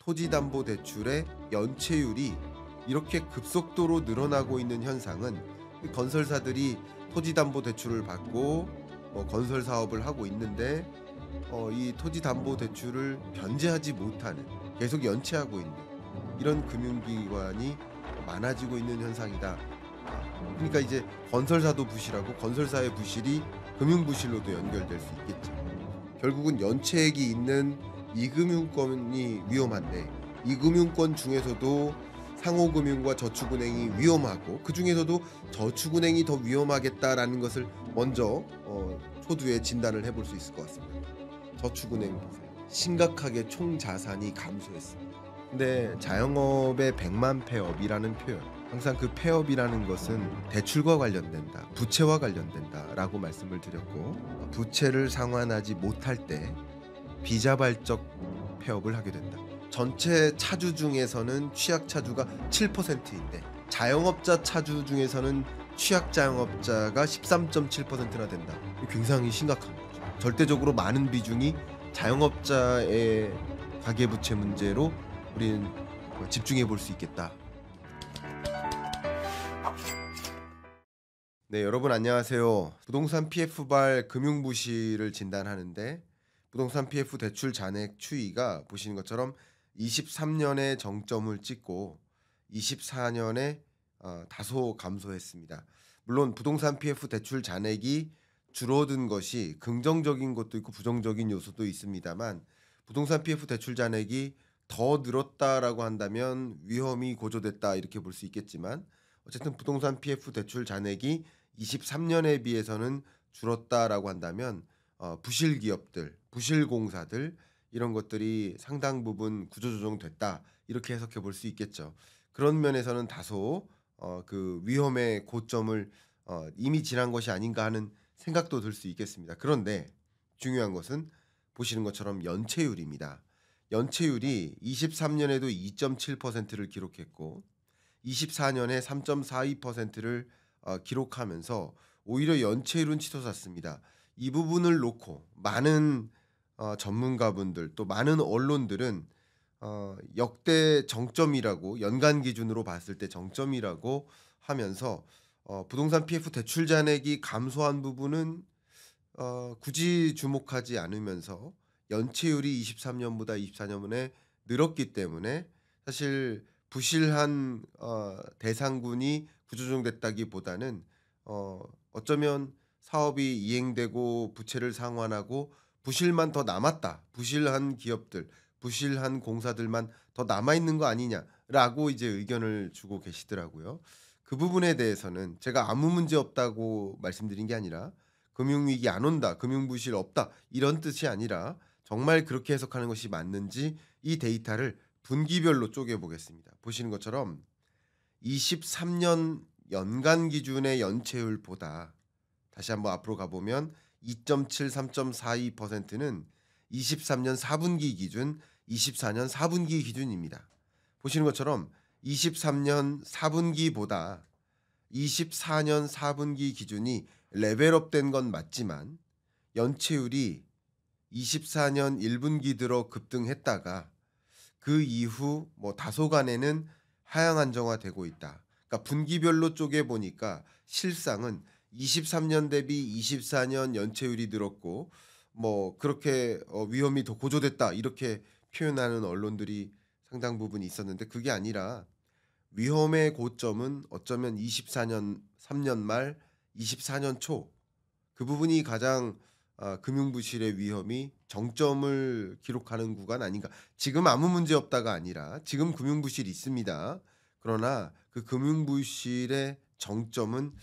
토지담보대출의 연체율이 이렇게 급속도로 늘어나고 있는 현상은 이 건설사들이 토지담보대출을 받고 건설 사업을 하고 있는데 이 토지담보대출을 변제하지 못하는, 계속 연체하고 있는 이런 금융기관이 많아지고 있는 현상이다. 그러니까 이제 건설사도 부실하고 건설사의 부실이 금융부실로도 연결될 수 있겠죠. 결국은 연체액이 있는 이금융권이 위험한데, 이금융권 중에서도 상호금융과 저축은행이 위험하고 그중에서도 저축은행이 더 위험하겠다라는 것을 먼저 초두에 진단을 해볼 수 있을 것 같습니다. 저축은행 보세요. 심각하게 총자산이 감소했습니다. 근데 자영업의 100만 폐업이라는 표현, 항상 그 폐업이라는 것은 대출과 관련된다, 부채와 관련된다라고 말씀을 드렸고, 부채를 상환하지 못할 때 비자발적 폐업을 하게 된다. 전체 차주 중에서는 취약 차주가 7%인데 자영업자 차주 중에서는 취약 자영업자가 13.7%나 된다. 굉장히 심각한 거죠. 절대적으로 많은 비중이 자영업자의 가계부채 문제로 우리는 집중해 볼 수 있겠다. 네, 여러분 안녕하세요. 부동산 PF발 금융부실을 진단하는데 부동산 PF 대출 잔액 추이가 보시는 것처럼 23년에 정점을 찍고 24년에 다소 감소했습니다. 물론 부동산 PF 대출 잔액이 줄어든 것이 긍정적인 것도 있고 부정적인 요소도 있습니다만, 부동산 PF 대출 잔액이 더 늘었다라고 한다면 위험이 고조됐다 이렇게 볼 수 있겠지만, 어쨌든 부동산 PF 대출 잔액이 23년에 비해서는 줄었다라고 한다면 부실 기업들, 부실 공사들 이런 것들이 상당 부분 구조조정됐다 이렇게 해석해 볼 수 있겠죠. 그런 면에서는 다소 그 위험의 고점을 이미 지난 것이 아닌가 하는 생각도 들 수 있겠습니다. 그런데 중요한 것은 보시는 것처럼 연체율입니다. 연체율이 23년에도 2.7%를 기록했고 24년에 3.42%를 기록하면서 오히려 연체율은 치솟았습니다. 이 부분을 놓고 많은 전문가분들 또 많은 언론들은 역대 정점이라고, 연간 기준으로 봤을 때 정점이라고 하면서 부동산 PF 대출 잔액이 감소한 부분은 굳이 주목하지 않으면서 연체율이 23년보다 24년에 늘었기 때문에 사실 부실한 대상군이 구조조정됐다기보다는 어쩌면 사업이 이행되고 부채를 상환하고 부실만 더 남았다, 부실한 기업들, 부실한 공사들만 더 남아있는 거 아니냐라고 이제 의견을 주고 계시더라고요. 그 부분에 대해서는 제가 아무 문제 없다고 말씀드린 게 아니라 금융위기 안 온다, 금융부실 없다 이런 뜻이 아니라 정말 그렇게 해석하는 것이 맞는지 이 데이터를 분기별로 쪼개보겠습니다. 보시는 것처럼 23년 연간 기준의 연체율보다 다시 한번 앞으로 가보면 2.7, 3.42%는 23년 4분기 기준, 24년 4분기 기준입니다. 보시는 것처럼 23년 4분기보다 24년 4분기 기준이 레벨업된 건 맞지만 연체율이 24년 1분기 들어 급등했다가 그 이후 다소간에는 하향 안정화되고 있다. 그러니까 분기별로 쪼개 보니까 실상은 23년 대비 24년 연체율이 늘었고 그렇게 위험이 더 고조됐다 이렇게 표현하는 언론들이 상당 부분 있었는데, 그게 아니라 위험의 고점은 어쩌면 24년 3년 말 24년 초 그 부분이 가장 금융부실의 위험이 정점을 기록하는 구간 아닌가. 지금 아무 문제 없다가 아니라 지금 금융부실이 있습니다. 그러나 그 금융부실의 정점은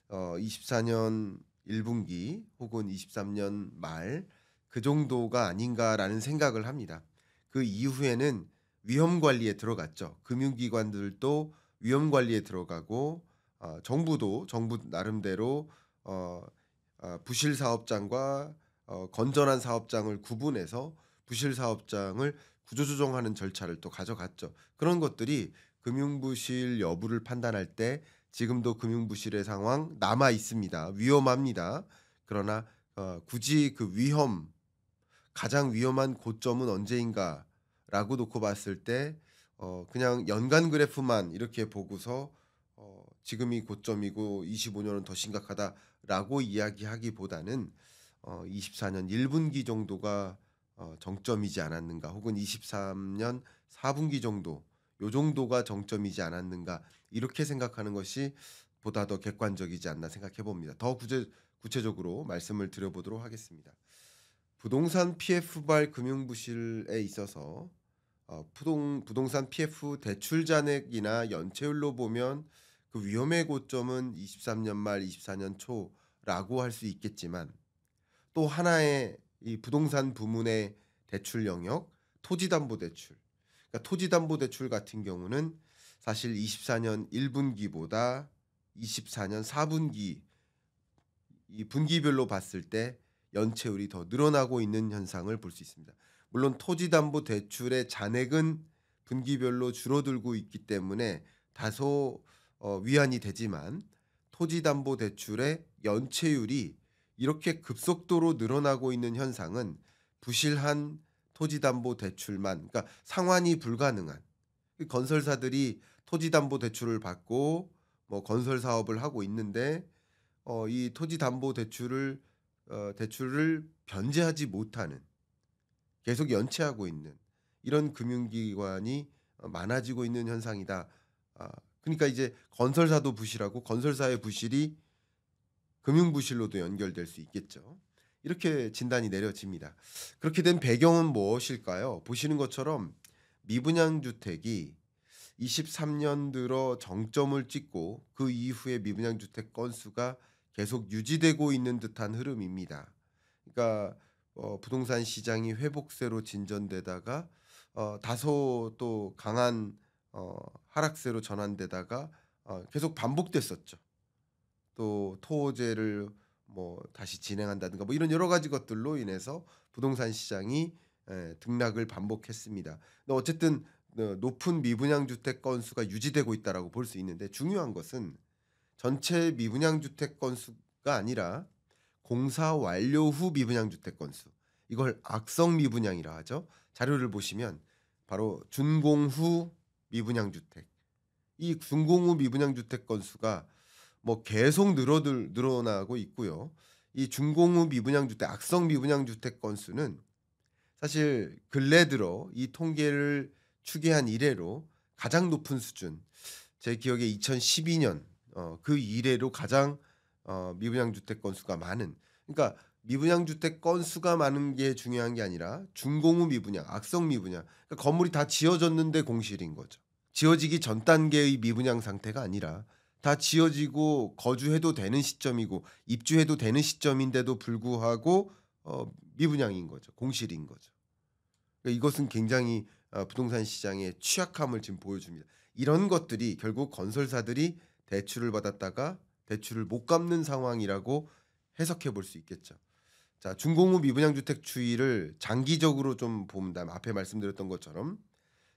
24년 1분기 혹은 23년 말 그 정도가 아닌가라는 생각을 합니다. 그 이후에는 위험관리에 들어갔죠. 금융기관들도 위험관리에 들어가고 정부도 정부 나름대로 부실 사업장과 건전한 사업장을 구분해서 부실 사업장을 구조조정하는 절차를 또 가져갔죠. 그런 것들이 금융부실 여부를 판단할 때 지금도 금융부실의 상황 남아 있습니다. 위험합니다. 그러나 굳이 그 가장 위험한 고점은 언제인가라고 라고 놓고 봤을 때 그냥 연간 그래프만 이렇게 보고서 지금이 고점이고 25년은 더 심각하다라고 이야기하기보다는 24년 1분기 정도가 정점이지 않았는가, 혹은 23년 4분기 정도, 요 정도가 정점이지 않았는가, 이렇게 생각하는 것이 보다 더 객관적이지 않나 생각해 봅니다. 더 구체적으로 말씀을 드려 보도록 하겠습니다. 부동산 PF발 금융부실에 있어서 부동산 PF 대출 잔액이나 연체율로 보면 그 위험의 고점은 23년 말 24년 초라고 할 수 있겠지만, 또 하나의 이 부동산 부문의 대출 영역, 토지담보대출. 그러니까 토지담보대출 같은 경우는 사실 24년 1분기보다 24년 4분기, 이 분기별로 봤을 때 연체율이 더 늘어나고 있는 현상을 볼 수 있습니다. 물론 토지담보대출의 잔액은 분기별로 줄어들고 있기 때문에 다소 위안이 되지만, 토지담보대출의 연체율이 이렇게 급속도로 늘어나고 있는 현상은 부실한 토지담보대출만, 그러니까 상환이 불가능한, 이 건설사들이 토지담보대출을 받고 뭐 건설 사업을 하고 있는데 이 대출을 변제하지 못하는, 계속 연체하고 있는 이런 금융기관이 많아지고 있는 현상이다. 아 그러니까 이제 건설사도 부실하고 건설사의 부실이 금융부실로도 연결될 수 있겠죠. 이렇게 진단이 내려집니다. 그렇게 된 배경은 무엇일까요? 보시는 것처럼 미분양 주택이 23년 들어 정점을 찍고 그 이후에 미분양 주택 건수가 계속 유지되고 있는 듯한 흐름입니다. 그러니까 부동산 시장이 회복세로 진전되다가 다소 또 강한 하락세로 전환되다가 계속 반복됐었죠. 또 토호제를 뭐 다시 진행한다든가 뭐 이런 여러 가지 것들로 인해서 부동산 시장이 등락을 반복했습니다. 근데 어쨌든 높은 미분양 주택 건수가 유지되고 있다라고 볼 수 있는데, 중요한 것은 전체 미분양 주택 건수가 아니라 공사 완료 후 미분양 주택 건수, 이걸 악성 미분양이라 하죠. 자료를 보시면 바로 준공 후 미분양 주택, 이 준공 후 미분양 주택 건수가 뭐 계속 늘어나고 있고요. 이 준공 후 미분양 주택, 악성 미분양 주택 건수는 사실 근래 들어 이 통계를 추계한 이래로 가장 높은 수준, 제 기억에 2012년 그 이래로 가장 미분양 주택 건수가 많은, 그러니까 미분양 주택 건수가 많은 게 중요한 게 아니라 준공 후 미분양, 악성 미분양, 그러니까 건물이 다 지어졌는데 공실인 거죠. 지어지기 전 단계의 미분양 상태가 아니라 다 지어지고 거주해도 되는 시점이고 입주해도 되는 시점인데도 불구하고 미분양인 거죠. 공실인 거죠. 그러니까 이것은 굉장히 부동산 시장의 취약함을 지금 보여줍니다. 이런 것들이 결국 건설사들이 대출을 받았다가 대출을 못 갚는 상황이라고 해석해 볼 수 있겠죠. 자, 준공 후 미분양 주택 추이를 장기적으로 좀 본다면 앞에 말씀드렸던 것처럼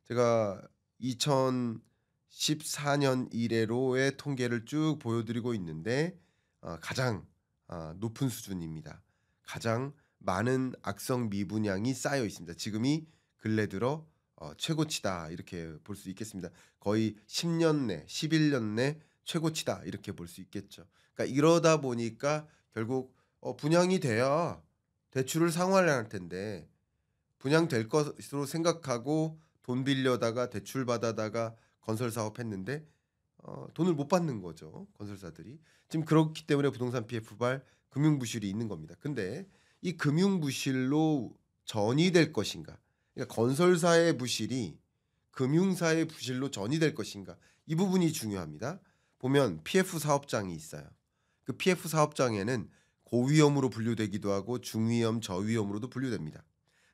제가 2014년 이래로의 통계를 쭉 보여드리고 있는데 가장 높은 수준입니다. 가장 많은 악성 미분양이 쌓여 있습니다. 지금이 근래 들어 최고치다, 이렇게 볼 수 있겠습니다. 거의 10년 내, 11년 내 최고치다, 이렇게 볼 수 있겠죠. 그러니까 이러다 보니까 결국 분양이 돼야 대출을 상환을 할 텐데, 분양될 것으로 생각하고 돈 빌려다가 대출 받아다가 건설 사업했는데 돈을 못 받는 거죠, 건설사들이. 지금 그렇기 때문에 부동산 PF발 금융부실이 있는 겁니다. 근데 이 금융부실로 전이될 것인가, 그러니까 건설사의 부실이 금융사의 부실로 전이될 것인가, 이 부분이 중요합니다. 보면 PF 사업장이 있어요. 그 PF 사업장에는 고위험으로 분류되기도 하고 중위험, 저위험으로도 분류됩니다.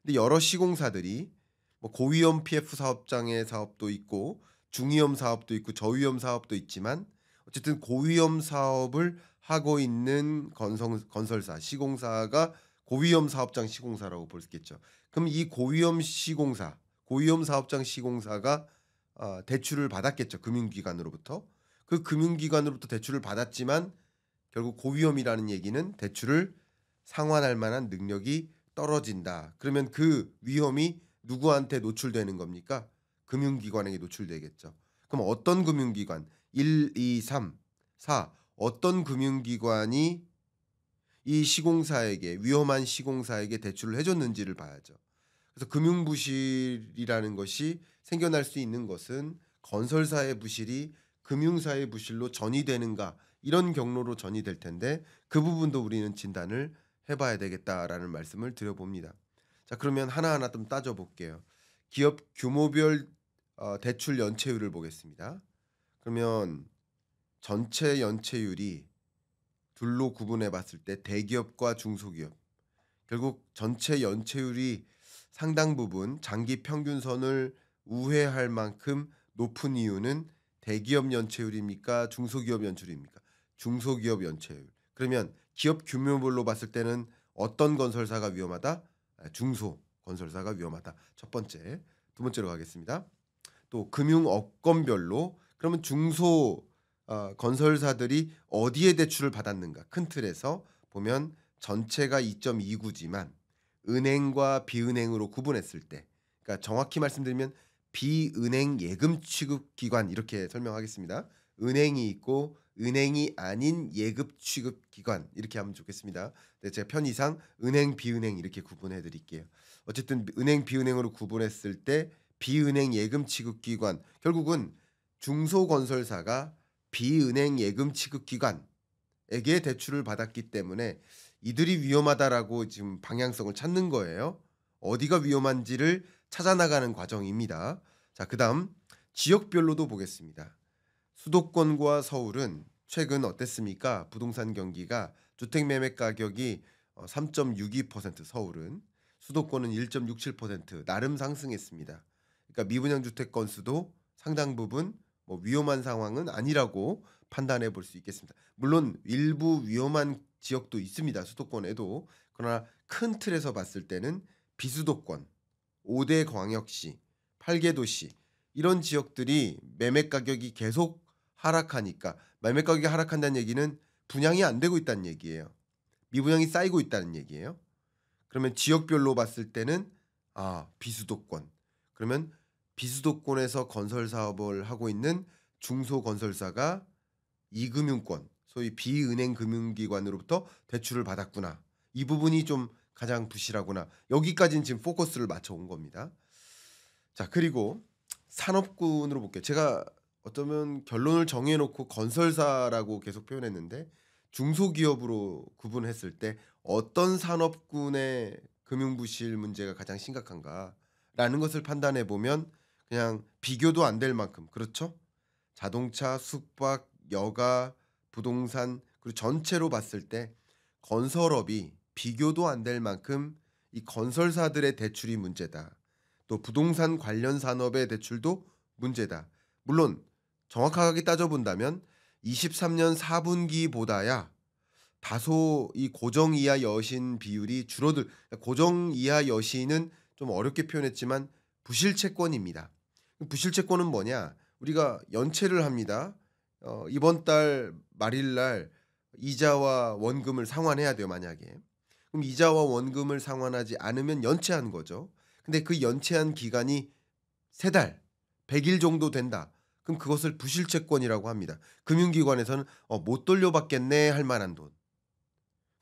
근데 여러 시공사들이 뭐 고위험 PF 사업장의 사업도 있고 중위험 사업도 있고 저위험 사업도 있지만, 어쨌든 고위험 사업을 하고 있는 건설사, 시공사가 고위험 사업장 시공사라고 볼 수 있겠죠. 그럼 이 고위험 시공사, 고위험 사업장 시공사가 대출을 받았겠죠, 금융기관으로부터. 그 금융기관으로부터 대출을 받았지만 결국 고위험이라는 얘기는 대출을 상환할 만한 능력이 떨어진다. 그러면 그 위험이 누구한테 노출되는 겁니까? 금융기관에게 노출되겠죠. 그럼 어떤 금융기관 1, 2, 3, 4 어떤 금융기관이 이 시공사에게 위험한 시공사에게 대출을 해 줬는지를 봐야죠. 그래서 금융부실이라는 것이 생겨날 수 있는 것은 건설사의 부실이 금융사의 부실로 전이되는가 이런 경로로 전이될 텐데 그 부분도 우리는 진단을 해 봐야 되겠다라는 말씀을 드려 봅니다. 자 그러면 하나하나 좀 따져 볼게요. 기업 규모별 대출 연체율을 보겠습니다. 그러면 전체 연체율이 둘로 구분해 봤을 때 대기업과 중소기업 결국 전체 연체율이 상당 부분 장기 평균선을 우회할 만큼 높은 이유는 대기업 연체율입니까? 중소기업 연체율입니까? 중소기업 연체율. 그러면 기업 규모별로 봤을 때는 어떤 건설사가 위험하다? 중소 건설사가 위험하다. 첫 번째. 두 번째로 가겠습니다. 또 금융업권별로 그러면 중소 건설사들이 어디에 대출을 받았는가? 큰 틀에서 보면 전체가 2.29지만 은행과 비은행으로 구분했을 때 그러니까 정확히 말씀드리면 비은행 예금 취급 기관 이렇게 설명하겠습니다. 은행이 있고 은행이 아닌 예금 취급 기관 이렇게 하면 좋겠습니다. 네, 제가 편의상 은행 비은행 이렇게 구분해 드릴게요. 어쨌든 은행 비은행으로 구분했을 때 비은행 예금 취급 기관 결국은 중소건설사가 비은행 예금 취급 기관에게 대출을 받았기 때문에 이들이 위험하다라고 지금 방향성을 찾는 거예요. 어디가 위험한지를 찾아 나가는 과정입니다. 자, 그다음 지역별로도 보겠습니다. 수도권과 서울은 최근 어땠습니까? 부동산 경기가 주택 매매 가격이 3.62% 서울은 수도권은 1.67% 나름 상승했습니다. 그러니까 미분양 주택 건수도 상당 부분 뭐 위험한 상황은 아니라고 판단해 볼 수 있겠습니다. 물론 일부 위험한 지역도 있습니다. 수도권에도. 그러나 큰 틀에서 봤을 때는 비수도권, 5대 광역시, 8개 도시 이런 지역들이 매매 가격이 계속 하락하니까 매매 가격이 하락한다는 얘기는 분양이 안 되고 있다는 얘기예요. 미분양이 쌓이고 있다는 얘기예요. 그러면 지역별로 봤을 때는 비수도권. 그러면 비수도권에서 건설 사업을 하고 있는 중소건설사가 이금융권, 소위 비은행 금융기관으로부터 대출을 받았구나. 이 부분이 좀 가장 부실하구나. 여기까지는 지금 포커스를 맞춰 온 겁니다. 자, 그리고 산업군으로 볼게요. 제가 어쩌면 결론을 정해 놓고 건설사라고 계속 표현했는데 중소기업으로 구분했을 때 어떤 산업군의 금융부실 문제가 가장 심각한가라는 것을 판단해 보면 그냥 비교도 안 될 만큼 그렇죠? 자동차, 숙박, 여가, 부동산 그리고 전체로 봤을 때 건설업이 비교도 안 될 만큼 이 건설사들의 대출이 문제다. 또 부동산 관련 산업의 대출도 문제다. 물론 정확하게 따져본다면 23년 4분기보다야 다소 이 고정 이하 여신 비율이 줄어들 고정 이하 여신은 좀 어렵게 표현했지만 부실채권입니다. 부실채권은 뭐냐? 우리가 연체를 합니다. 이번 달 말일 날 이자와 원금을 상환해야 돼요, 만약에. 그럼 이자와 원금을 상환하지 않으면 연체한 거죠. 근데 그 연체한 기간이 3달, 100일 정도 된다. 그럼 그것을 부실채권이라고 합니다. 금융기관에서는 못 돌려받겠네 할 만한 돈.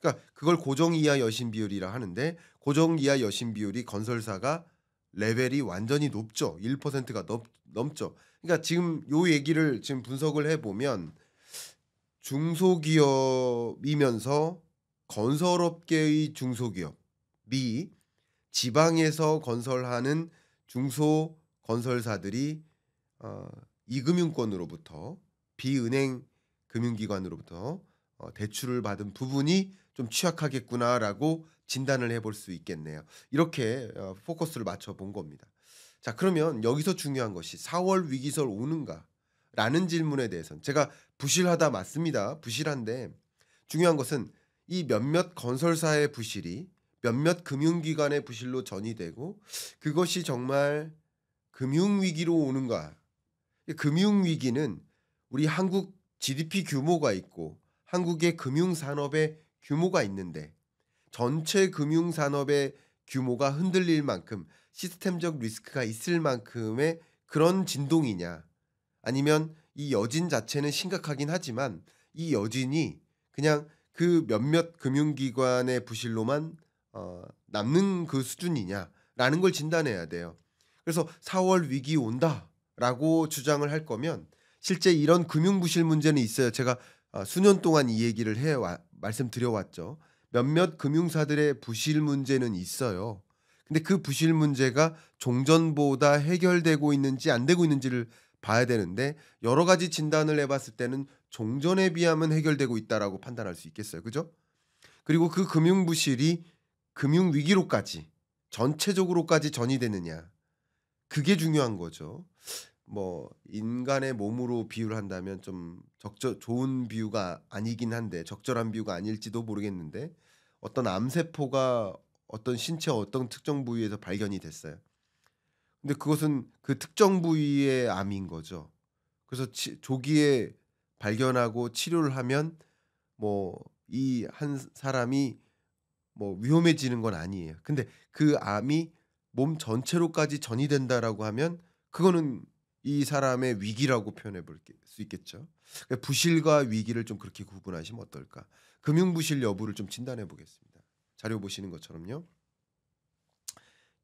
그러니까 그걸 고정 이하 여신 비율이라 하는데 고정 이하 여신 비율이 건설사가 레벨이 완전히 높죠. 1%가 넘죠. 그러니까 지금 요 얘기를 지금 분석을 해 보면 중소기업이면서 건설업계의 중소기업이 지방에서 건설하는 중소건설사들이 이금융권으로부터 비은행 금융기관으로부터 대출을 받은 부분이 좀 취약하겠구나라고 진단을 해볼 수 있겠네요. 이렇게 포커스를 맞춰 본 겁니다. 자, 그러면 여기서 중요한 것이 4월 위기설 오는가라는 질문에 대해서는 제가 부실하다 맞습니다. 부실한데 중요한 것은 이 몇몇 건설사의 부실이 몇몇 금융기관의 부실로 전이되고 그것이 정말 금융위기로 오는가. 금융위기는 우리 한국 GDP 규모가 있고 한국의 금융산업의 규모가 있는데 전체 금융산업의 규모가 흔들릴 만큼 시스템적 리스크가 있을 만큼의 그런 진동이냐, 아니면 이 여진 자체는 심각하긴 하지만 이 여진이 그냥 그 몇몇 금융기관의 부실로만 남는 그 수준이냐라는 걸 진단해야 돼요. 그래서 "4월 위기 온다."라고 주장을 할 거면 실제 이런 금융 부실 문제는 있어요. 제가 수년 동안 이 얘기를 말씀드려 왔죠. 몇몇 금융사들의 부실 문제는 있어요. 근데 그 부실 문제가 종전보다 해결되고 있는지 안 되고 있는지를 봐야 되는데, 여러 가지 진단을 해 봤을 때는 종전에 비하면 해결되고 있다라고 판단할 수 있겠어요. 그죠? 그리고 그 금융 부실이 금융 위기로까지 전체적으로까지 전이되느냐, 그게 중요한 거죠. 뭐 인간의 몸으로 비유를 한다면 좀 적절 좋은 비유가 아니긴 한데, 적절한 비유가 아닐지도 모르겠는데, 어떤 암세포가 어떤 신체 어떤 특정 부위에서 발견이 됐어요. 근데 그것은 그 특정 부위의 암인 거죠. 그래서 조기에 발견하고 치료를 하면 뭐 이 한 사람이 뭐 위험해지는 건 아니에요. 근데 그 암이 몸 전체로까지 전이 된다라고 하면 그거는 이 사람의 위기라고 표현해 볼 수 있겠죠. 그러니까 부실과 위기를 좀 그렇게 구분하시면 어떨까? 금융 부실 여부를 좀 진단해 보겠습니다. 자료 보시는 것처럼요.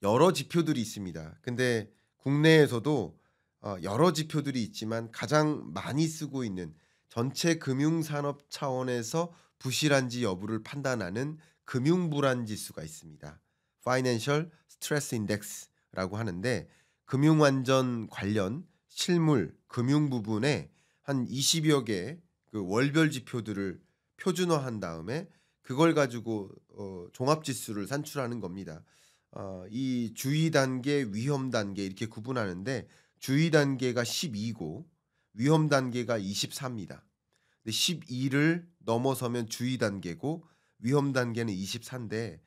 여러 지표들이 있습니다. 근데 국내에서도 여러 지표들이 있지만 가장 많이 쓰고 있는, 전체 금융산업 차원에서 부실한지 여부를 판단하는 금융 불안 지수가 있습니다. Financial Stress Index라고 하는데, 금융 안전 관련 실물 금융 부분에 한 20여 개 그 월별 지표들을 표준화한 다음에 그걸 가지고 종합 지수를 산출하는 겁니다. 이 주의 단계, 위험 단계 이렇게 구분하는데, 주의 단계가 12고 위험 단계가 24입니다. 근데 12를 넘어서면 주의 단계고 위험 단계는 24인데,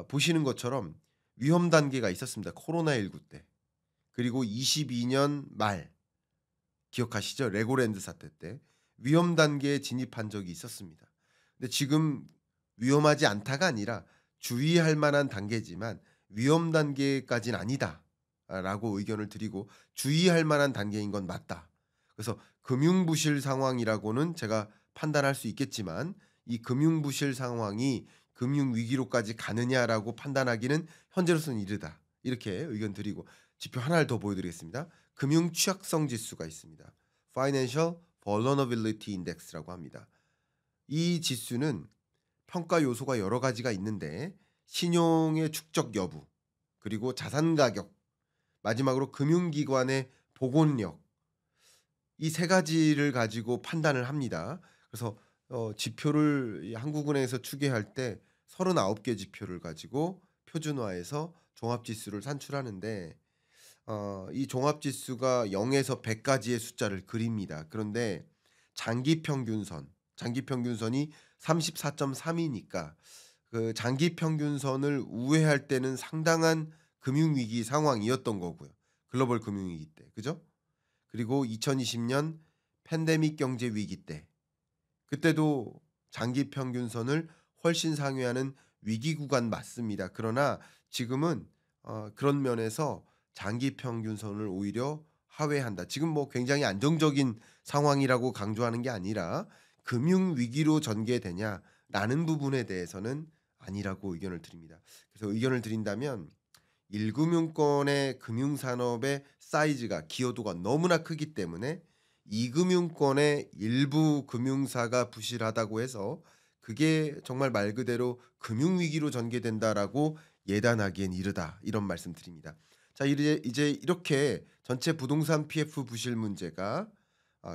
보시는 것처럼 위험 단계가 있었습니다. 코로나19 때. 그리고 22년 말 기억하시죠? 레고랜드 사태 때 위험 단계에 진입한 적이 있었습니다. 근데 지금 위험하지 않다가 아니라 주의할 만한 단계지만 위험 단계까지는 아니다라고 의견을 드리고, 주의할 만한 단계인 건 맞다. 그래서 금융 부실 상황이라고는 제가 판단할 수 있겠지만 이 금융 부실 상황이 금융 위기로까지 가느냐라고 판단하기는 현재로서는 이르다. 이렇게 의견 드리고, 지표 하나를 더 보여드리겠습니다. 금융 취약성 지수가 있습니다. Financial Vulnerability Index라고 합니다. 이 지수는 평가 요소가 여러 가지가 있는데, 신용의 축적 여부, 그리고 자산 가격, 마지막으로 금융기관의 복원력, 이 세 가지를 가지고 판단을 합니다. 그래서 지표를 이 한국은행에서 추계할 때 39개 지표를 가지고 표준화해서 종합 지수를 산출하는데, 이 종합 지수가 0에서 100 까지의 숫자를 그립니다. 그런데 장기 평균선이 34.3이니까 그 장기 평균선을 우회할 때는 상당한 금융 위기 상황이었던 거고요. 글로벌 금융 위기 때. 그죠? 그리고 2020년 팬데믹 경제 위기 때, 그때도 장기 평균선을 훨씬 상회하는 위기 구간 맞습니다. 그러나 지금은 그런 면에서 장기 평균선을 오히려 하회한다. 지금 뭐 굉장히 안정적인 상황이라고 강조하는 게 아니라 금융 위기로 전개되냐라는 부분에 대해서는 아니라고 의견을 드립니다. 그래서 의견을 드린다면 1금융권의 금융산업의 사이즈가, 기여도가 너무나 크기 때문에 2금융권의 일부 금융사가 부실하다고 해서 그게 정말 말 그대로 금융위기로 전개된다라고 예단하기엔 이르다, 이런 말씀 드립니다. 자, 이제 이렇게 전체 부동산 PF 부실 문제가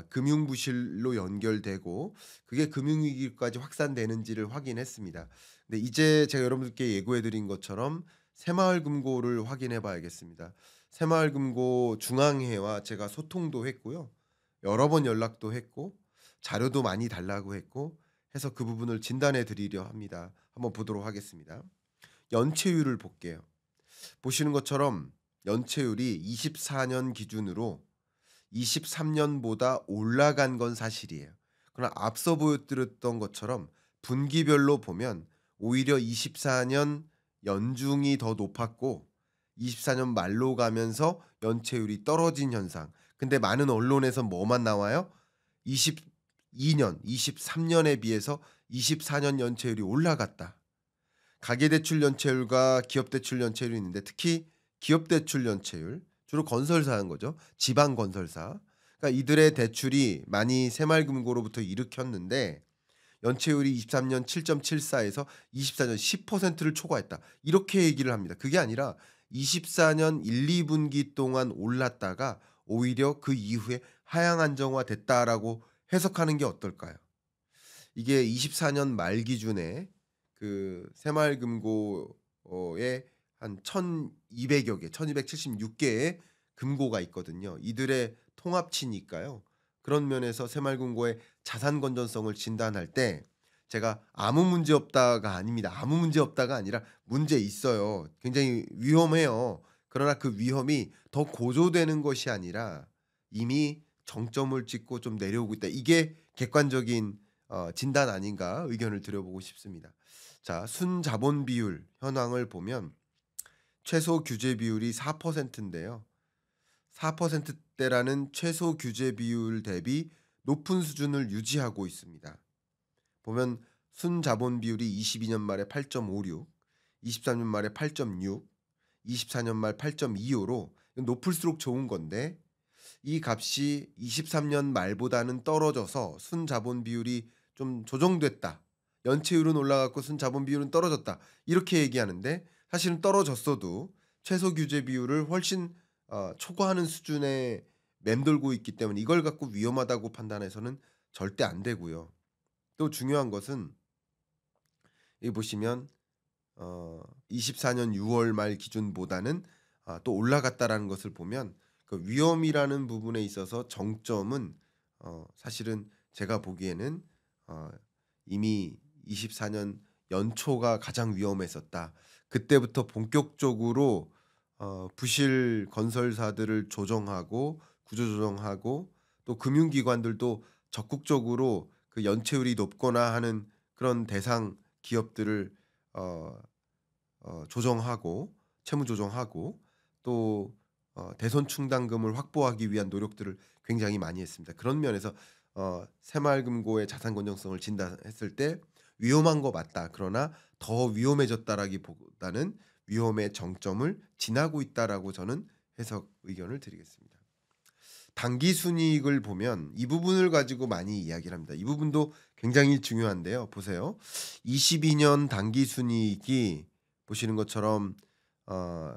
금융 부실로 연결되고 그게 금융위기까지 확산되는지를 확인했습니다. 근데 이제 제가 여러분들께 예고해 드린 것처럼 새마을금고를 확인해 봐야겠습니다. 새마을금고 중앙회와 제가 소통도 했고요. 여러 번 연락도 했고 자료도 많이 달라고 했고 해서 그 부분을 진단해 드리려 합니다. 한번 보도록 하겠습니다. 연체율을 볼게요. 보시는 것처럼 연체율이 24년 기준으로 23년보다 올라간 건 사실이에요. 그러나 앞서 보여드렸던 것처럼 분기별로 보면 오히려 24년 연중이 더 높았고 24년 말로 가면서 연체율이 떨어진 현상. 근데 많은 언론에서 뭐만 나와요? 22년, 23년에 비해서 24년 연체율이 올라갔다. 가계대출 연체율과 기업대출 연체율이 있는데 특히 기업대출 연체율, 주로 건설사 한 거죠. 지방 건설사. 그러니까 이들의 대출이 많이 새마을금고로부터 일으켰는데 연체율이 23년 7.74에서 24년 10%를 초과했다. 이렇게 얘기를 합니다. 그게 아니라 24년 1, 2분기 동안 올랐다가 오히려 그 이후에 하향 안정화됐다라고 해석하는 게 어떨까요? 이게 24년 말 기준에 그 새마을금고에 한 1,200여 개, 1,276개의 금고가 있거든요. 이들의 통합치니까요. 그런 면에서 새마을금고의 자산 건전성을 진단할 때 제가 아무 문제 없다가 아닙니다. 아무 문제 없다가 아니라 문제 있어요. 굉장히 위험해요. 그러나 그 위험이 더 고조되는 것이 아니라 이미 정점을 찍고 좀 내려오고 있다. 이게 객관적인 진단 아닌가 의견을 드려보고 싶습니다. 자, 순자본 비율 현황을 보면 최소 규제 비율이 4%인데요. 4%대라는 최소 규제 비율 대비 높은 수준을 유지하고 있습니다. 보면 순자본 비율이 22년 말에 8.56, 23년 말에 8.6, 24년 말 8.25로 높을수록 좋은 건데 이 값이 23년 말보다는 떨어져서 순자본 비율이 좀 조정됐다. 연체율은 올라갔고 순자본 비율은 떨어졌다. 이렇게 얘기하는데 사실은 떨어졌어도 최소 규제 비율을 훨씬 초과하는 수준에 맴돌고 있기 때문에 이걸 갖고 위험하다고 판단해서는 절대 안 되고요. 또 중요한 것은 여기 보시면 24년 6월 말 기준보다는 또 올라갔다라는 것을 보면 그 위험이라는 부분에 있어서 정점은 사실은 제가 보기에는 어 이미 24년 연초가 가장 위험했었다. 그때부터 본격적으로 부실 건설사들을 조정하고 구조 조정하고 또 금융기관들도 적극적으로 그 연체율이 높거나 하는 그런 대상 기업들을 어 조정하고 채무 조정하고 또 대손 충당금을 확보하기 위한 노력들을 굉장히 많이 했습니다. 그런 면에서 새마을금고의 자산 건전성을 진단했을 때 위험한 거 맞다. 그러나 더 위험해졌다라기보다는 위험의 정점을 지나고 있다라고 저는 해석 의견을 드리겠습니다. 단기 순이익을 보면 이 부분을 가지고 많이 이야기를 합니다. 이 부분도 굉장히 중요한데요. 보세요. 22년 단기 순이익이 보시는 것처럼 어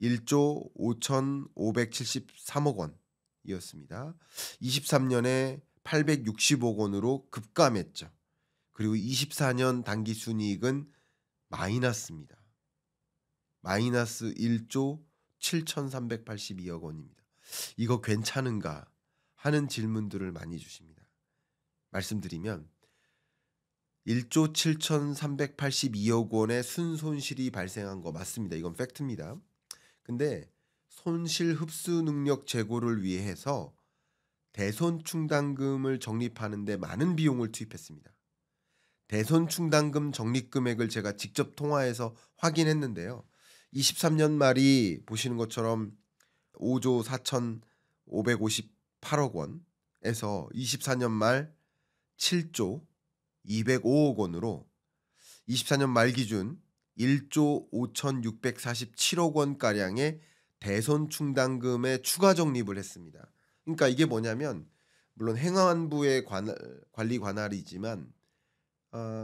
1조 5,573억 원이었습니다. 23년에 860억 원으로 급감했죠. 그리고 24년 단기 순이익은 마이너스입니다. 마이너스 1조 7,382억 원입니다. 이거 괜찮은가 하는 질문들을 많이 주십니다. 말씀드리면 1조 7,382억 원의 순손실이 발생한 거 맞습니다. 이건 팩트입니다. 근데 손실 흡수 능력 제고를 위해서 대손 충당금을 적립하는 데 많은 비용을 투입했습니다. 대손 충당금 적립 금액을 제가 직접 통화해서 확인했는데요. 23년 말이 보시는 것처럼 5조 4,558억 원에서 24년 말 7조 205억 원으로 24년 말 기준 1조 5,647억 원가량의 대손 충당금에 추가 적립을 했습니다. 그러니까 이게 뭐냐면 물론 행안부의 관리 관할이지만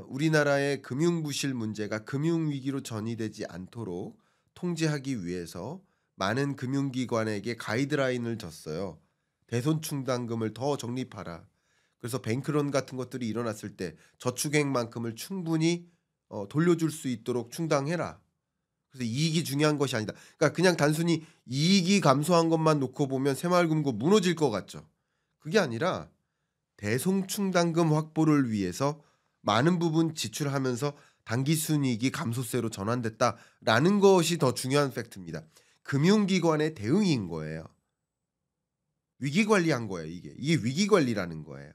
우리나라의 금융부실 문제가 금융위기로 전이되지 않도록 통제하기 위해서 많은 금융기관에게 가이드라인을 줬어요. 대손 충당금을 더 적립하라. 그래서 뱅크런 같은 것들이 일어났을 때 저축액만큼을 충분히 돌려줄 수 있도록 충당해라. 그래서 이익이 중요한 것이 아니다. 그러니까 그냥 단순히 이익이 감소한 것만 놓고 보면 새마을금고 무너질 것 같죠. 그게 아니라 대손 충당금 확보를 위해서 많은 부분 지출하면서 단기 순이익이 감소세로 전환됐다라는 것이 더 중요한 팩트입니다. 금융기관의 대응인 거예요. 위기 관리한 거예요, 이게. 이게 위기 관리라는 거예요.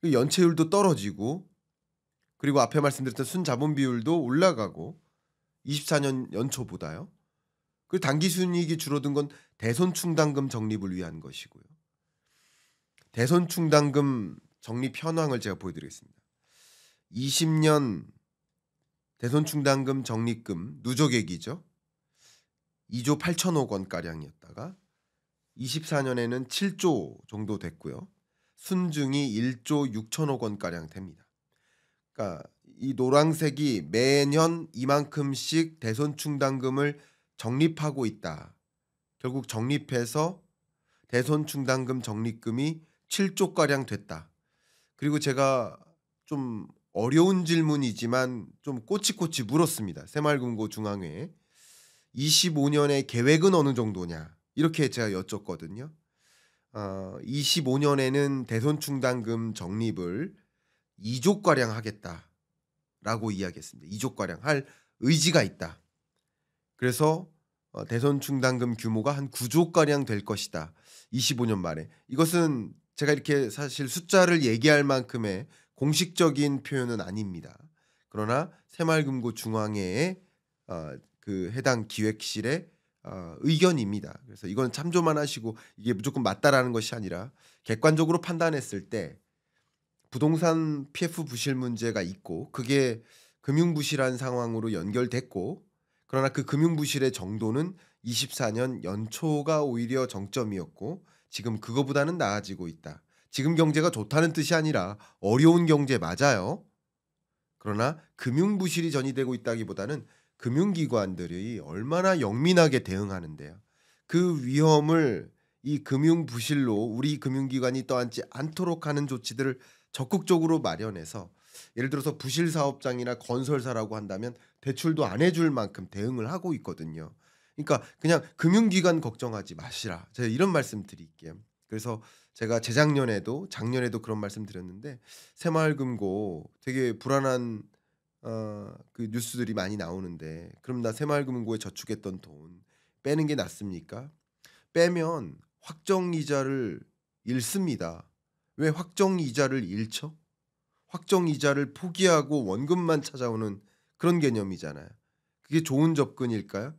그 연체율도 떨어지고 그리고 앞에 말씀드렸던 순자본 비율도 올라가고 24년 연초보다요. 그리고 당기순이익이 줄어든 건 대손충당금 적립을 위한 것이고요. 대손충당금 적립 현황을 제가 보여드리겠습니다. 20년 대손충당금 적립금 누적액이죠. 2조 8천억 원 가량이었다가 24년에는 7조 정도 됐고요. 순증이 1조 6천억 원 가량 됩니다. 그러니까 이 노란색이 매년 이만큼씩 대손충당금을 적립하고 있다. 결국 적립해서 대손충당금 적립금이 7조 가량 됐다. 그리고 제가 좀 어려운 질문이지만 좀 꼬치꼬치 물었습니다. 새마을금고 중앙회에 25년의 계획은 어느 정도냐 이렇게 제가 여쭸거든요. 25년에는 대손충당금 적립을 2조 가량 하겠다라고 이야기했습니다. 2조 가량 할 의지가 있다. 그래서 대손충당금 규모가 한 9조 가량 될 것이다. 25년 말에. 이것은 제가 이렇게 사실 숫자를 얘기할 만큼의 공식적인 표현은 아닙니다. 그러나 새마을금고 중앙회의 그 해당 기획실의 의견입니다. 그래서 이건 참조만 하시고 이게 무조건 맞다라는 것이 아니라 객관적으로 판단했을 때 부동산 PF 부실 문제가 있고 그게 금융부실한 상황으로 연결됐고 그러나 그 금융부실의 정도는 24년 연초가 오히려 정점이었고 지금 그거보다는 나아지고 있다. 지금 경제가 좋다는 뜻이 아니라 어려운 경제 맞아요. 그러나 금융부실이 전이되고 있다기보다는 금융기관들이 얼마나 영민하게 대응하는데요. 그 위험을 이 금융부실로 우리 금융기관이 떠안지 않도록 하는 조치들을 적극적으로 마련해서 예를 들어서 부실 사업장이나 건설사라고 한다면 대출도 안 해줄 만큼 대응을 하고 있거든요. 그러니까 그냥 금융기관 걱정하지 마시라. 제가 이런 말씀 드릴게요. 그래서 제가 재작년에도 작년에도 그런 말씀 드렸는데 새마을금고 되게 불안한 그 뉴스들이 많이 나오는데 그럼 나 새마을금고에 저축했던 돈 빼는 게 낫습니까? 빼면 확정이자를 잃습니다. 왜 확정이자를 잃죠? 확정이자를 포기하고 원금만 찾아오는 그런 개념이잖아요. 그게 좋은 접근일까요?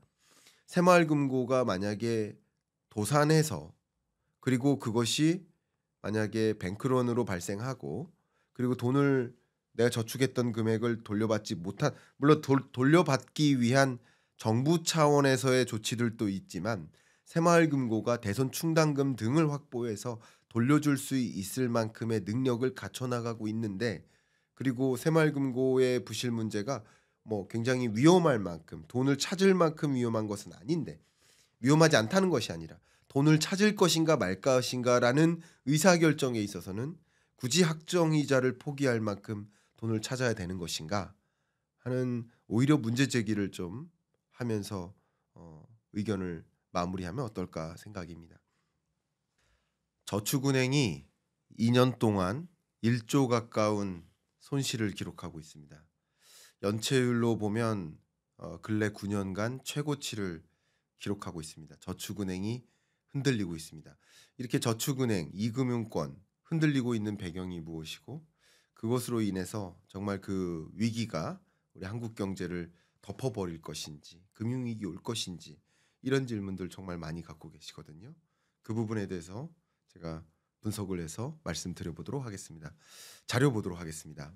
새마을금고가 만약에 도산해서 그리고 그것이 만약에 뱅크런으로 발생하고 그리고 돈을 내가 저축했던 금액을 돌려받지 못한 물론 돌려받기 위한 정부 차원에서의 조치들도 있지만 새마을금고가 대손충당금 등을 확보해서 돌려줄 수 있을 만큼의 능력을 갖춰나가고 있는데 그리고 새마을금고의 부실 문제가 뭐 굉장히 위험할 만큼 돈을 찾을 만큼 위험한 것은 아닌데 위험하지 않다는 것이 아니라 돈을 찾을 것인가 말 것인가라는 의사결정에 있어서는 굳이 확정이자를 포기할 만큼 돈을 찾아야 되는 것인가 하는 오히려 문제 제기를 좀 하면서 의견을 마무리하면 어떨까 생각입니다. 저축은행이 2년 동안 1조 가까운 손실을 기록하고 있습니다. 연체율로 보면 근래 9년간 최고치를 기록하고 있습니다. 저축은행이 흔들리고 있습니다. 이렇게 저축은행, 이금융권 흔들리고 있는 배경이 무엇이고 그것으로 인해서 정말 그 위기가 우리 한국 경제를 덮어버릴 것인지 금융위기 올 것인지 이런 질문들 정말 많이 갖고 계시거든요. 그 부분에 대해서 제가 분석을 해서 말씀드려보도록 하겠습니다. 자료 보도록 하겠습니다.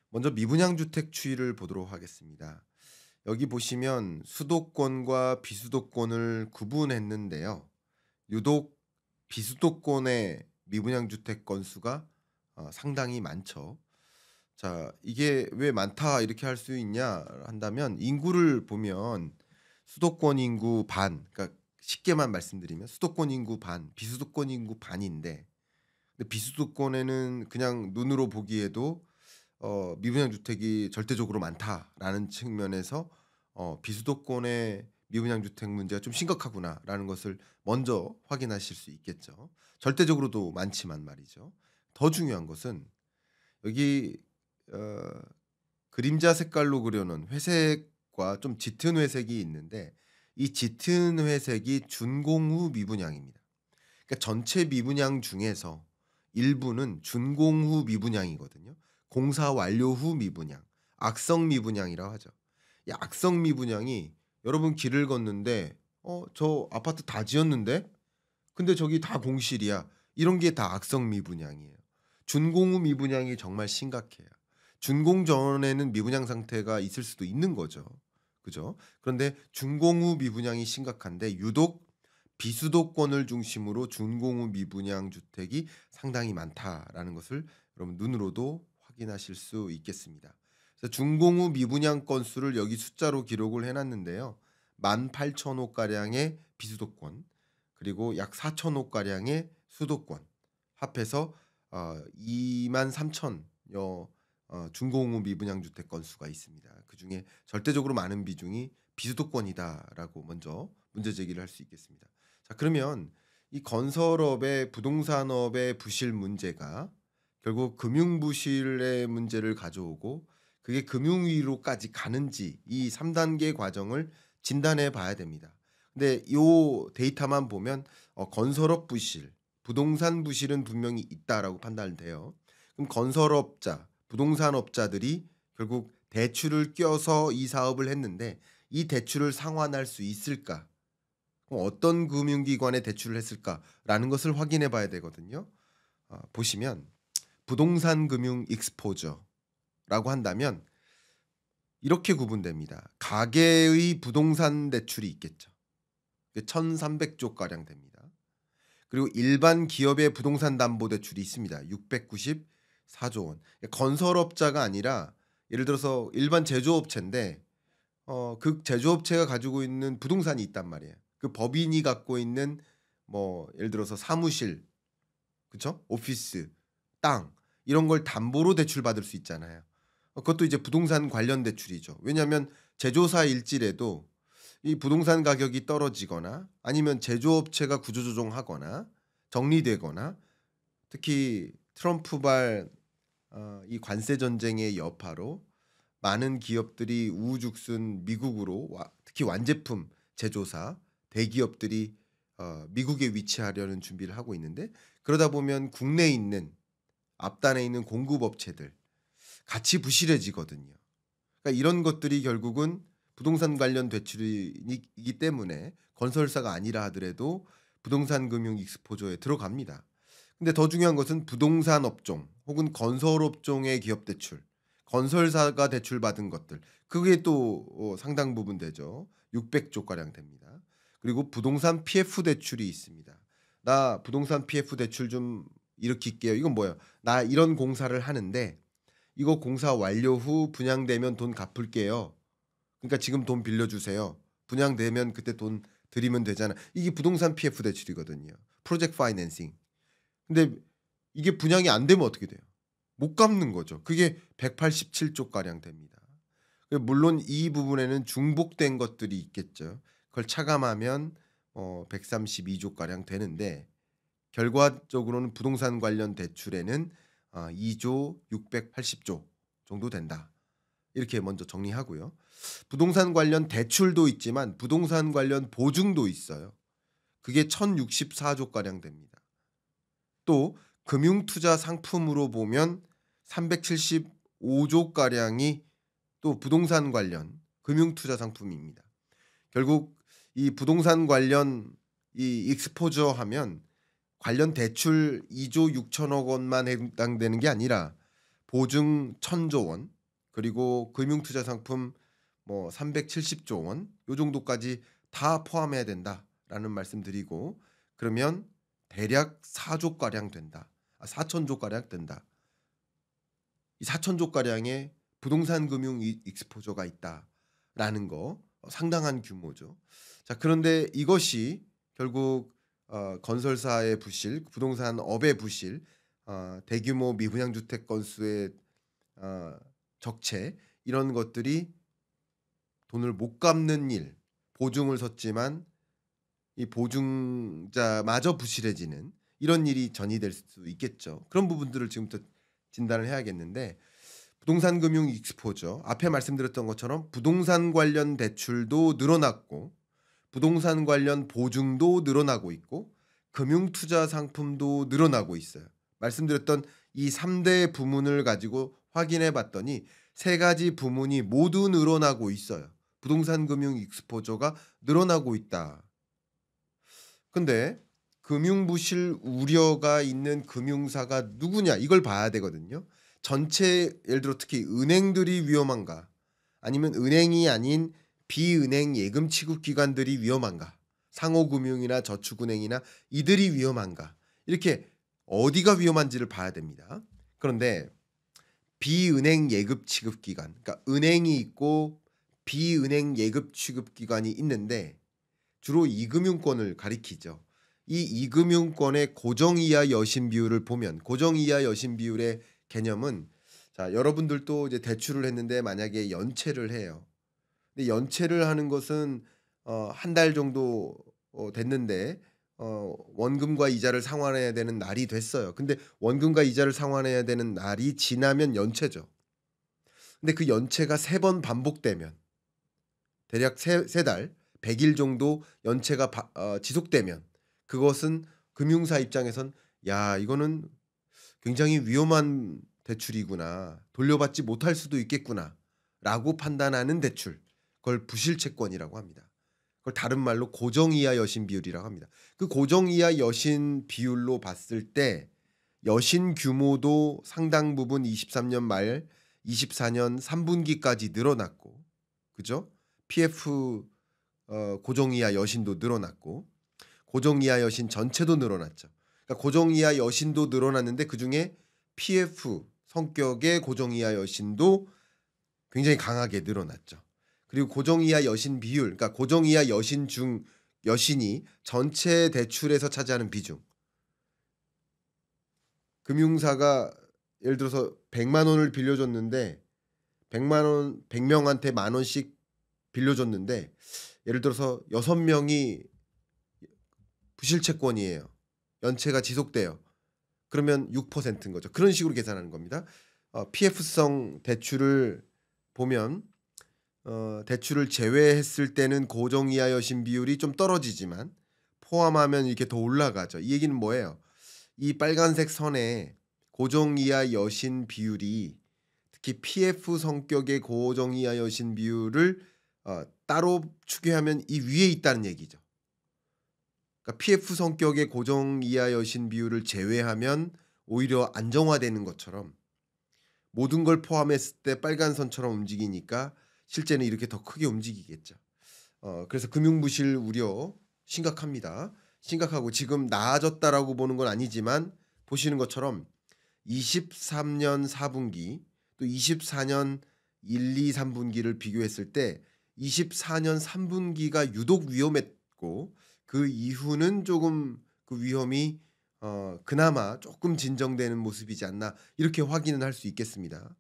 먼저 미분양주택 추이를 보도록 하겠습니다. 여기 보시면 수도권과 비수도권을 구분했는데요. 유독 비수도권의 미분양주택 건수가 상당히 많죠. 자, 이게 왜 많다 이렇게 할 수 있냐 한다면 인구를 보면 수도권 인구 반, 그러니까 쉽게만 말씀드리면 수도권 인구 반, 비수도권 인구 반인데 근데 비수도권에는 그냥 눈으로 보기에도 미분양 주택이 절대적으로 많다라는 측면에서 비수도권의 미분양 주택 문제가 좀 심각하구나라는 것을 먼저 확인하실 수 있겠죠. 절대적으로도 많지만 말이죠. 더 중요한 것은 여기 그림자 색깔로 그려놓은 회색과 좀 짙은 회색이 있는데 이 짙은 회색이 준공후 미분양입니다. 그러니까 전체 미분양 중에서 일부는 준공후 미분양이거든요. 공사 완료 후 미분양, 악성 미분양이라고 하죠. 이 악성 미분양이 여러분 길을 걷는데 저 아파트 다 지었는데 근데 저기 다 공실이야. 이런 게 다 악성 미분양이에요. 준공 후 미분양이 정말 심각해요. 준공 전에는 미분양 상태가 있을 수도 있는 거죠. 그죠? 그런데 준공 후 미분양이 심각한데 유독 비수도권을 중심으로 준공 후 미분양 주택이 상당히 많다라는 것을 여러분 눈으로도 확인하실 수 있겠습니다. 그래서 준공 후 미분양 건수를 여기 숫자로 기록을 해놨는데요. 18,000호 가량의 비수도권 그리고 약 4,000호 가량의 수도권 합해서 23,000여 준공 후 미분양 주택 건수가 있습니다. 그중에 절대적으로 많은 비중이 비수도권이다라고 먼저 문제 제기를 할 수 있겠습니다. 자, 그러면 이 건설업의 부동산업의 부실 문제가 결국 금융 부실의 문제를 가져오고 그게 금융위로까지 가는지 이 3단계 과정을 진단해 봐야 됩니다. 근데 요 데이터만 보면 건설업 부실, 부동산 부실은 분명히 있다라고 판단돼요. 그럼 건설업자, 부동산업자들이 결국 대출을 껴서 이 사업을 했는데 이 대출을 상환할 수 있을까? 그럼 어떤 금융기관에 대출을 했을까라는 것을 확인해 봐야 되거든요. 보시면 부동산 금융 익스포저라고 한다면 이렇게 구분됩니다. 가계의 부동산 대출이 있겠죠. 1,300조 가량 됩니다. 그리고 일반 기업의 부동산 담보 대출이 있습니다. 694조 원. 건설업자가 아니라 예를 들어서 일반 제조업체인데 그 제조업체가 가지고 있는 부동산이 있단 말이에요. 그 법인이 갖고 있는 뭐 예를 들어서 사무실, 그렇죠? 오피스, 땅 이런 걸 담보로 대출받을 수 있잖아요. 그것도 이제 부동산 관련 대출이죠. 왜냐하면 제조사일지라도 이 부동산 가격이 떨어지거나 아니면 제조업체가 구조조정하거나 정리되거나 특히 트럼프발 이 관세 전쟁의 여파로 많은 기업들이 우후죽순 미국으로 특히 완제품 제조사 대기업들이 미국에 위치하려는 준비를 하고 있는데 그러다 보면 국내에 있는 앞단에 있는 공급업체들 같이 부실해지거든요. 그러니까 이런 것들이 결국은 부동산 관련 대출이기 때문에 건설사가 아니라 하더라도 부동산 금융 익스포저에 들어갑니다. 근데 더 중요한 것은 부동산 업종 혹은 건설 업종의 기업 대출, 건설사가 대출 받은 것들 그게 또 상당 부분 되죠. 600조 가량 됩니다. 그리고 부동산 PF 대출이 있습니다. 나 부동산 PF 대출 좀 일으킬게요. 이건 뭐예요? 나 이런 공사를 하는데 이거 공사 완료 후 분양되면 돈 갚을게요. 그러니까 지금 돈 빌려주세요. 분양되면 그때 돈 드리면 되잖아. 이게 부동산 PF 대출이거든요. 프로젝트 파이낸싱. 근데 이게 분양이 안 되면 어떻게 돼요? 못 갚는 거죠. 그게 187조 가량 됩니다. 물론 이 부분에는 중복된 것들이 있겠죠. 그걸 차감하면 132조 가량 되는데 결과적으로는 부동산 관련 대출에는 2조 680조 정도 된다. 이렇게 먼저 정리하고요. 부동산 관련 대출도 있지만 부동산 관련 보증도 있어요. 그게 1,064조 가량 됩니다. 또 금융투자 상품으로 보면 375조 가량이 또 부동산 관련 금융투자 상품입니다. 결국 이 부동산 관련 이 익스포저 하면 관련 대출 2조 6천억 원만 해당되는 게 아니라 보증 1,000조 원 그리고 금융투자 상품 뭐 370조 원 요 정도까지 다 포함해야 된다라는 말씀드리고 그러면 대략 4조 가량 된다. 4천조 가량 된다. 이 4천조 가량의 부동산 금융 익스포저가 있다라는 거 상당한 규모죠. 자, 그런데 이것이 결국 건설사의 부실, 부동산 업의 부실, 대규모 미분양 주택 건수의 적체 이런 것들이 돈을 못 갚는 일, 보증을 섰지만 이 보증자마저 부실해지는 이런 일이 전이될 수 있겠죠. 그런 부분들을 지금부터 진단을 해야겠는데 부동산 금융 익스포저 앞에 말씀드렸던 것처럼 부동산 관련 대출도 늘어났고 부동산 관련 보증도 늘어나고 있고 금융투자 상품도 늘어나고 있어요. 말씀드렸던 이 3대 부문을 가지고 확인해 봤더니 세 가지 부문이 모두 늘어나고 있어요. 부동산 금융 익스포저가 늘어나고 있다. 근데 금융 부실 우려가 있는 금융사가 누구냐 이걸 봐야 되거든요. 전체 예를 들어 특히 은행들이 위험한가? 아니면 은행이 아닌 비은행 예금 취급 기관들이 위험한가? 상호금융이나 저축은행이나 이들이 위험한가? 이렇게 어디가 위험한지를 봐야 됩니다. 그런데 비은행 예금 취급 기관, 그러니까 은행이 있고 비은행 예금 취급 기관이 있는데 주로 이금융권을 가리키죠. 이 이금융권의 고정이하 여신 비율을 보면 고정이하 여신 비율의 개념은 자, 여러분들도 이제 대출을 했는데 만약에 연체를 해요. 근데 연체를 하는 것은 한 달 정도 됐는데 원금과 이자를 상환해야 되는 날이 됐어요. 근데 원금과 이자를 상환해야 되는 날이 지나면 연체죠. 근데 그 연체가 3번 반복되면 대략 세 달, 100일 정도 연체가 지속되면 그것은 금융사 입장에선 '야 이거는 굉장히 위험한 대출이구나. 돌려받지 못할 수도 있겠구나.'라고 판단하는 대출. 그걸 부실채권이라고 합니다. 그걸 다른 말로 고정이하 여신 비율이라고 합니다. 그 고정이하 여신 비율로 봤을 때 여신 규모도 상당 부분 23년 말 24년 3 분기까지 늘어났고 그죠? PF 고정이하 여신도 늘어났고 고정이하 여신 전체도 늘어났죠. 그러니까 고정이하 여신도 늘어났는데 그중에 PF 성격의 고정이하 여신도 굉장히 강하게 늘어났죠. 그리고 고정이하 여신 비율, 그러니까 고정이하 여신 중 여신이 전체 대출에서 차지하는 비중. 금융사가 예를 들어서 1 0 0만 원을 빌려줬는데 1 0 0만 원 100 명한테 만 원씩 빌려줬는데 예를 들어서 6 명이 부실채권이에요. 연체가 지속돼요. 그러면 6%인 거죠. 그런 식으로 계산하는 겁니다. PF성 대출을 보면 대출을 제외했을 때는 고정이하 여신 비율이 좀 떨어지지만 포함하면 이렇게 더 올라가죠. 이 얘기는 뭐예요? 이 빨간색 선에 고정이하 여신 비율이 특히 PF 성격의 고정이하 여신 비율을 따로 추계하면 이 위에 있다는 얘기죠. 그러니까 PF 성격의 고정이하 여신 비율을 제외하면 오히려 안정화되는 것처럼 모든 걸 포함했을 때 빨간 선처럼 움직이니까 실제는 이렇게 더 크게 움직이겠죠. 그래서 금융 부실 우려 심각합니다. 심각하고 지금 나아졌다라고 보는 건 아니지만 보시는 것처럼 23년 4분기 또 24년 1, 2, 3분기를 비교했을 때 24년 3분기가 유독 위험했고 그 이후는 조금 그 위험이 그나마 조금 진정되는 모습이지 않나 이렇게 확인은 할 수 있겠습니다.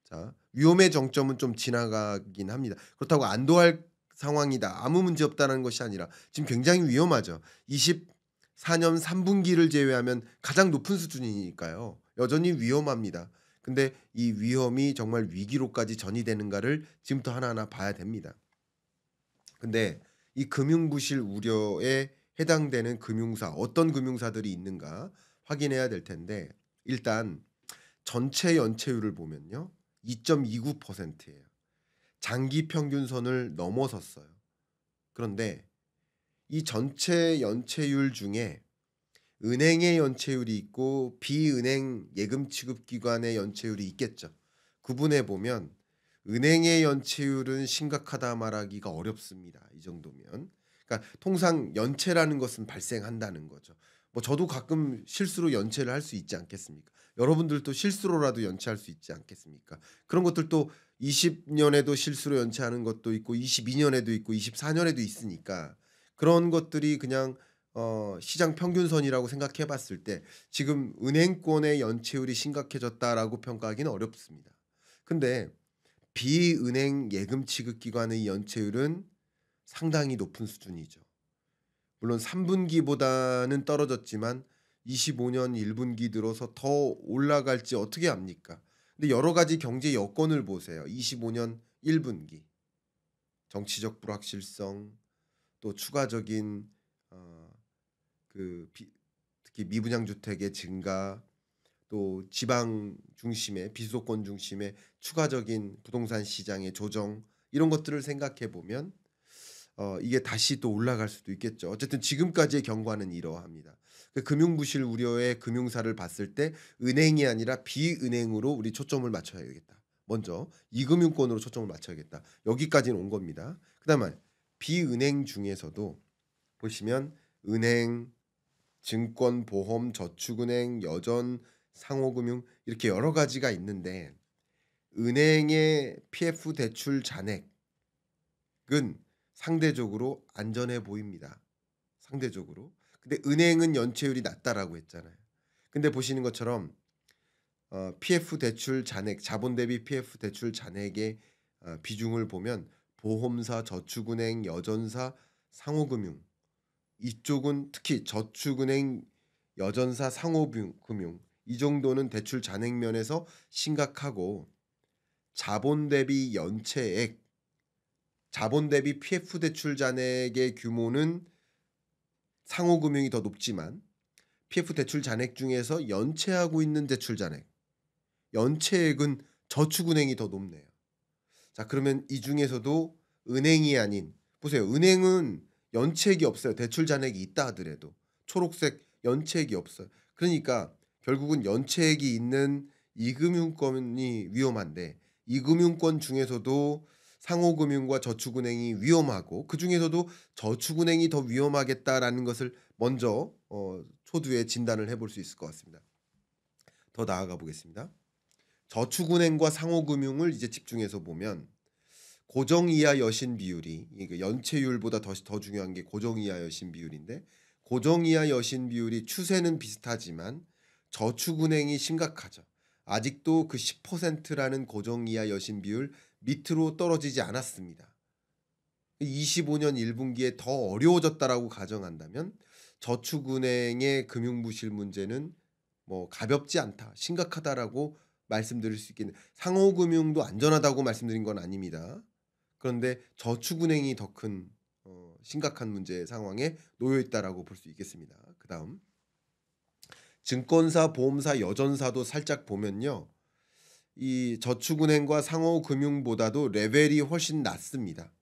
자, 위험의 정점은 좀 지나가긴 합니다. 그렇다고 안도할 상황이다. 아무 문제 없다는 것이 아니라 지금 굉장히 위험하죠. 24년 3분기를 제외하면 가장 높은 수준이니까요. 여전히 위험합니다. 근데 이 위험이 정말 위기로까지 전이되는가를 지금부터 하나하나 봐야 됩니다. 근데 이 금융 부실 우려에 해당되는 금융사 어떤 금융사들이 있는가 확인해야 될 텐데 일단 전체 연체율을 보면요. 2.29%예요. 장기 평균선을 넘어섰어요. 그런데 이 전체 연체율 중에 은행의 연체율이 있고 비은행 예금 취급 기관의 연체율이 있겠죠. 구분해 보면 은행의 연체율은 심각하다 말하기가 어렵습니다. 이 정도면. 그러니까 통상 연체라는 것은 발생한다는 거죠. 뭐 저도 가끔 실수로 연체를 할 수 있지 않겠습니까? 여러분들도 실수로라도 연체할 수 있지 않겠습니까? 그런 것들도 20년에도 실수로 연체하는 것도 있고 22년에도 있고 24년에도 있으니까 그런 것들이 그냥 시장 평균선이라고 생각해 봤을 때 지금 은행권의 연체율이 심각해졌다라고 평가하기는 어렵습니다. 근데 비은행 예금 취급 기관의 연체율은 상당히 높은 수준이죠. 물론 3 분기보다는 떨어졌지만 25년 1 분기 들어서 더 올라갈지 어떻게 압니까? 근데 여러 가지 경제 여건을 보세요. 25년 1 분기. 정치적 불확실성 또 추가적인 어 그 특히 미분양 주택의 증가 또 지방 중심의 비수도권 중심의 추가적인 부동산 시장의 조정 이런 것들을 생각해 보면 이게 다시 또 올라갈 수도 있겠죠. 어쨌든 지금까지의 경과는 이러합니다. 그 금융 부실 우려의 금융사를 봤을 때 은행이 아니라 비은행으로 우리 초점을 맞춰야겠다. 먼저 이금융권으로 초점을 맞춰야겠다. 여기까지는 온 겁니다. 그다음에 비은행 중에서도 보시면 은행, 증권, 보험, 저축은행, 여전, 상호금융 이렇게 여러 가지가 있는데 은행의 PF 대출 잔액은 상대적으로 안전해 보입니다. 상대적으로. 근데 은행은 연체율이 낮다라고 했잖아요. 근데 보시는 것처럼 PF 대출 잔액, 자본 대비 PF 대출 잔액의 비중을 보면 보험사, 저축은행, 여전사, 상호금융 이쪽은 특히 저축은행, 여전사, 상호금융 이 정도는 대출 잔액 면에서 심각하고 자본 대비 연체액, 자본 대비 PF 대출 잔액의 규모는 상호금융이 더 높지만 PF 대출 잔액 중에서 연체하고 있는 대출 잔액, 연체액은 저축은행이 더 높네요. 자, 그러면 이 중에서도 은행이 아닌 보세요. 은행은 연체액이 없어요. 대출 잔액이 있다 하더라도 초록색 연체액이 없어요. 그러니까 결국은 연체액이 있는 이금융권이 위험한데 이금융권 중에서도 상호금융과 저축은행이 위험하고 그중에서도 저축은행이 더 위험하겠다라는 것을 먼저 초두에 진단을 해볼 수 있을 것 같습니다. 더 나아가 보겠습니다. 저축은행과 상호금융을 이제 집중해서 보면 고정이하 여신 비율이 이게 연체율보다 더 중요한 게 고정이하 여신 비율인데 고정이하 여신 비율이 추세는 비슷하지만 저축은행이 심각하죠. 아직도 그 10%라는 고정이하 여신 비율 밑으로 떨어지지 않았습니다. 25년 1분기에 더 어려워졌다라고 가정한다면 저축은행의 금융부실 문제는 뭐 가볍지 않다, 심각하다라고 말씀드릴 수 있겠네요. 상호금융도 안전하다고 말씀드린 건 아닙니다. 그런데 저축은행이 더 큰 심각한 문제 상황에 놓여 있다라고 볼 수 있겠습니다. 그다음 증권사, 보험사, 여전사도 살짝 보면요. 이 저축은행과 상호금융보다도 레벨이 훨씬 낮습니다.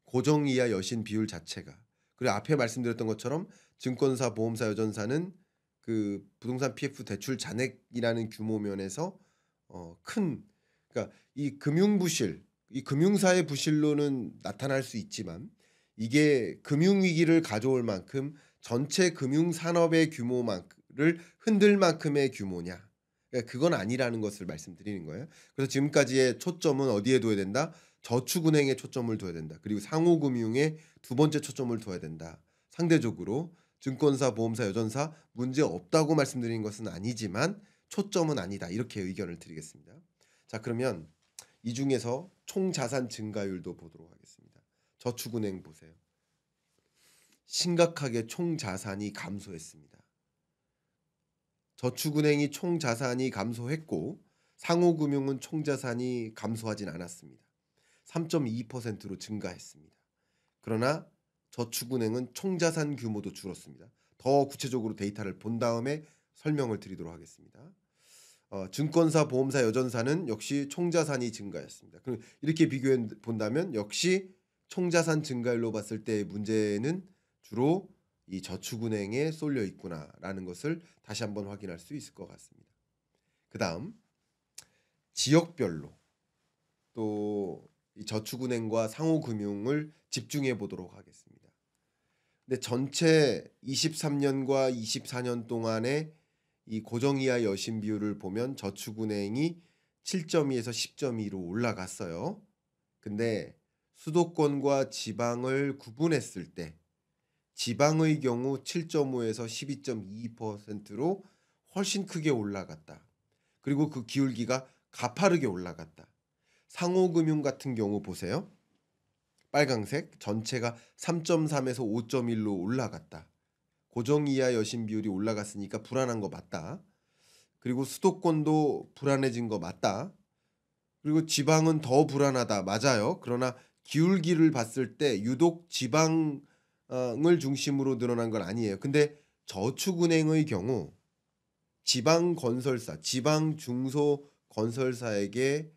고정이하 여신 비율 자체가. 그리고 앞에 말씀드렸던 것처럼 증권사, 보험사, 여전사는 그 부동산 PF 대출 잔액이라는 규모 면에서 큰 그러니까 이 금융 부실, 이 금융사의 부실로는 나타날 수 있지만 이게 금융 위기를 가져올 만큼 전체 금융 산업의 규모를 흔들 만큼의 규모냐? 그러니까 그건 아니라는 것을 말씀드리는 거예요. 그래서 지금까지의 초점은 어디에 둬야 된다? 저축은행에 초점을 둬야 된다. 그리고 상호금융에 두 번째 초점을 둬야 된다. 상대적으로 증권사, 보험사, 여전사 문제 없다고 말씀드리는 것은 아니지만 초점은 아니다. 이렇게 의견을 드리겠습니다. 자, 그러면 이 중에서 총 자산 증가율도 보도록 하겠습니다. 저축은행 보세요. 심각하게 총 자산이 감소했습니다. 저축은행이 총 자산이 감소했고 상호금융은 총 자산이 감소하진 않았습니다. 3.2%로 증가했습니다. 그러나 저축은행은 총 자산 규모도 줄었습니다. 더 구체적으로 데이터를 본 다음에 설명을 드리도록 하겠습니다. 증권사, 보험사, 여전사는 역시 총 자산이 증가했습니다. 그럼 이렇게 비교해 본다면 역시 총 자산 증가율로 봤을 때 문제는 주로 이 저축은행에 쏠려 있구나라는 것을 다시 한번 확인할 수 있을 것 같습니다. 그다음 지역별로 또 이 저축은행과 상호금융을 집중해 보도록 하겠습니다. 근데 전체 23년과 24년 동안의 이 고정이하 여신 비율을 보면 저축은행이 7.2에서 10.2로 올라갔어요. 근데 수도권과 지방을 구분했을 때 지방의 경우 7.5에서 12.2%로 훨씬 크게 올라갔다. 그리고 그 기울기가 가파르게 올라갔다. 상호금융 같은 경우 보세요. 빨강색 전체가 3.3에서 5.1로 올라갔다. 고정이하 여신 비율이 올라갔으니까 불안한 거 맞다. 그리고 수도권도 불안해진 거 맞다. 그리고 지방은 더 불안하다. 맞아요. 그러나 기울기를 봤을 때 유독 지방을 중심으로 늘어난 건 아니에요. 근데 저축은행의 경우 지방 건설사, 지방 중소 건설사에게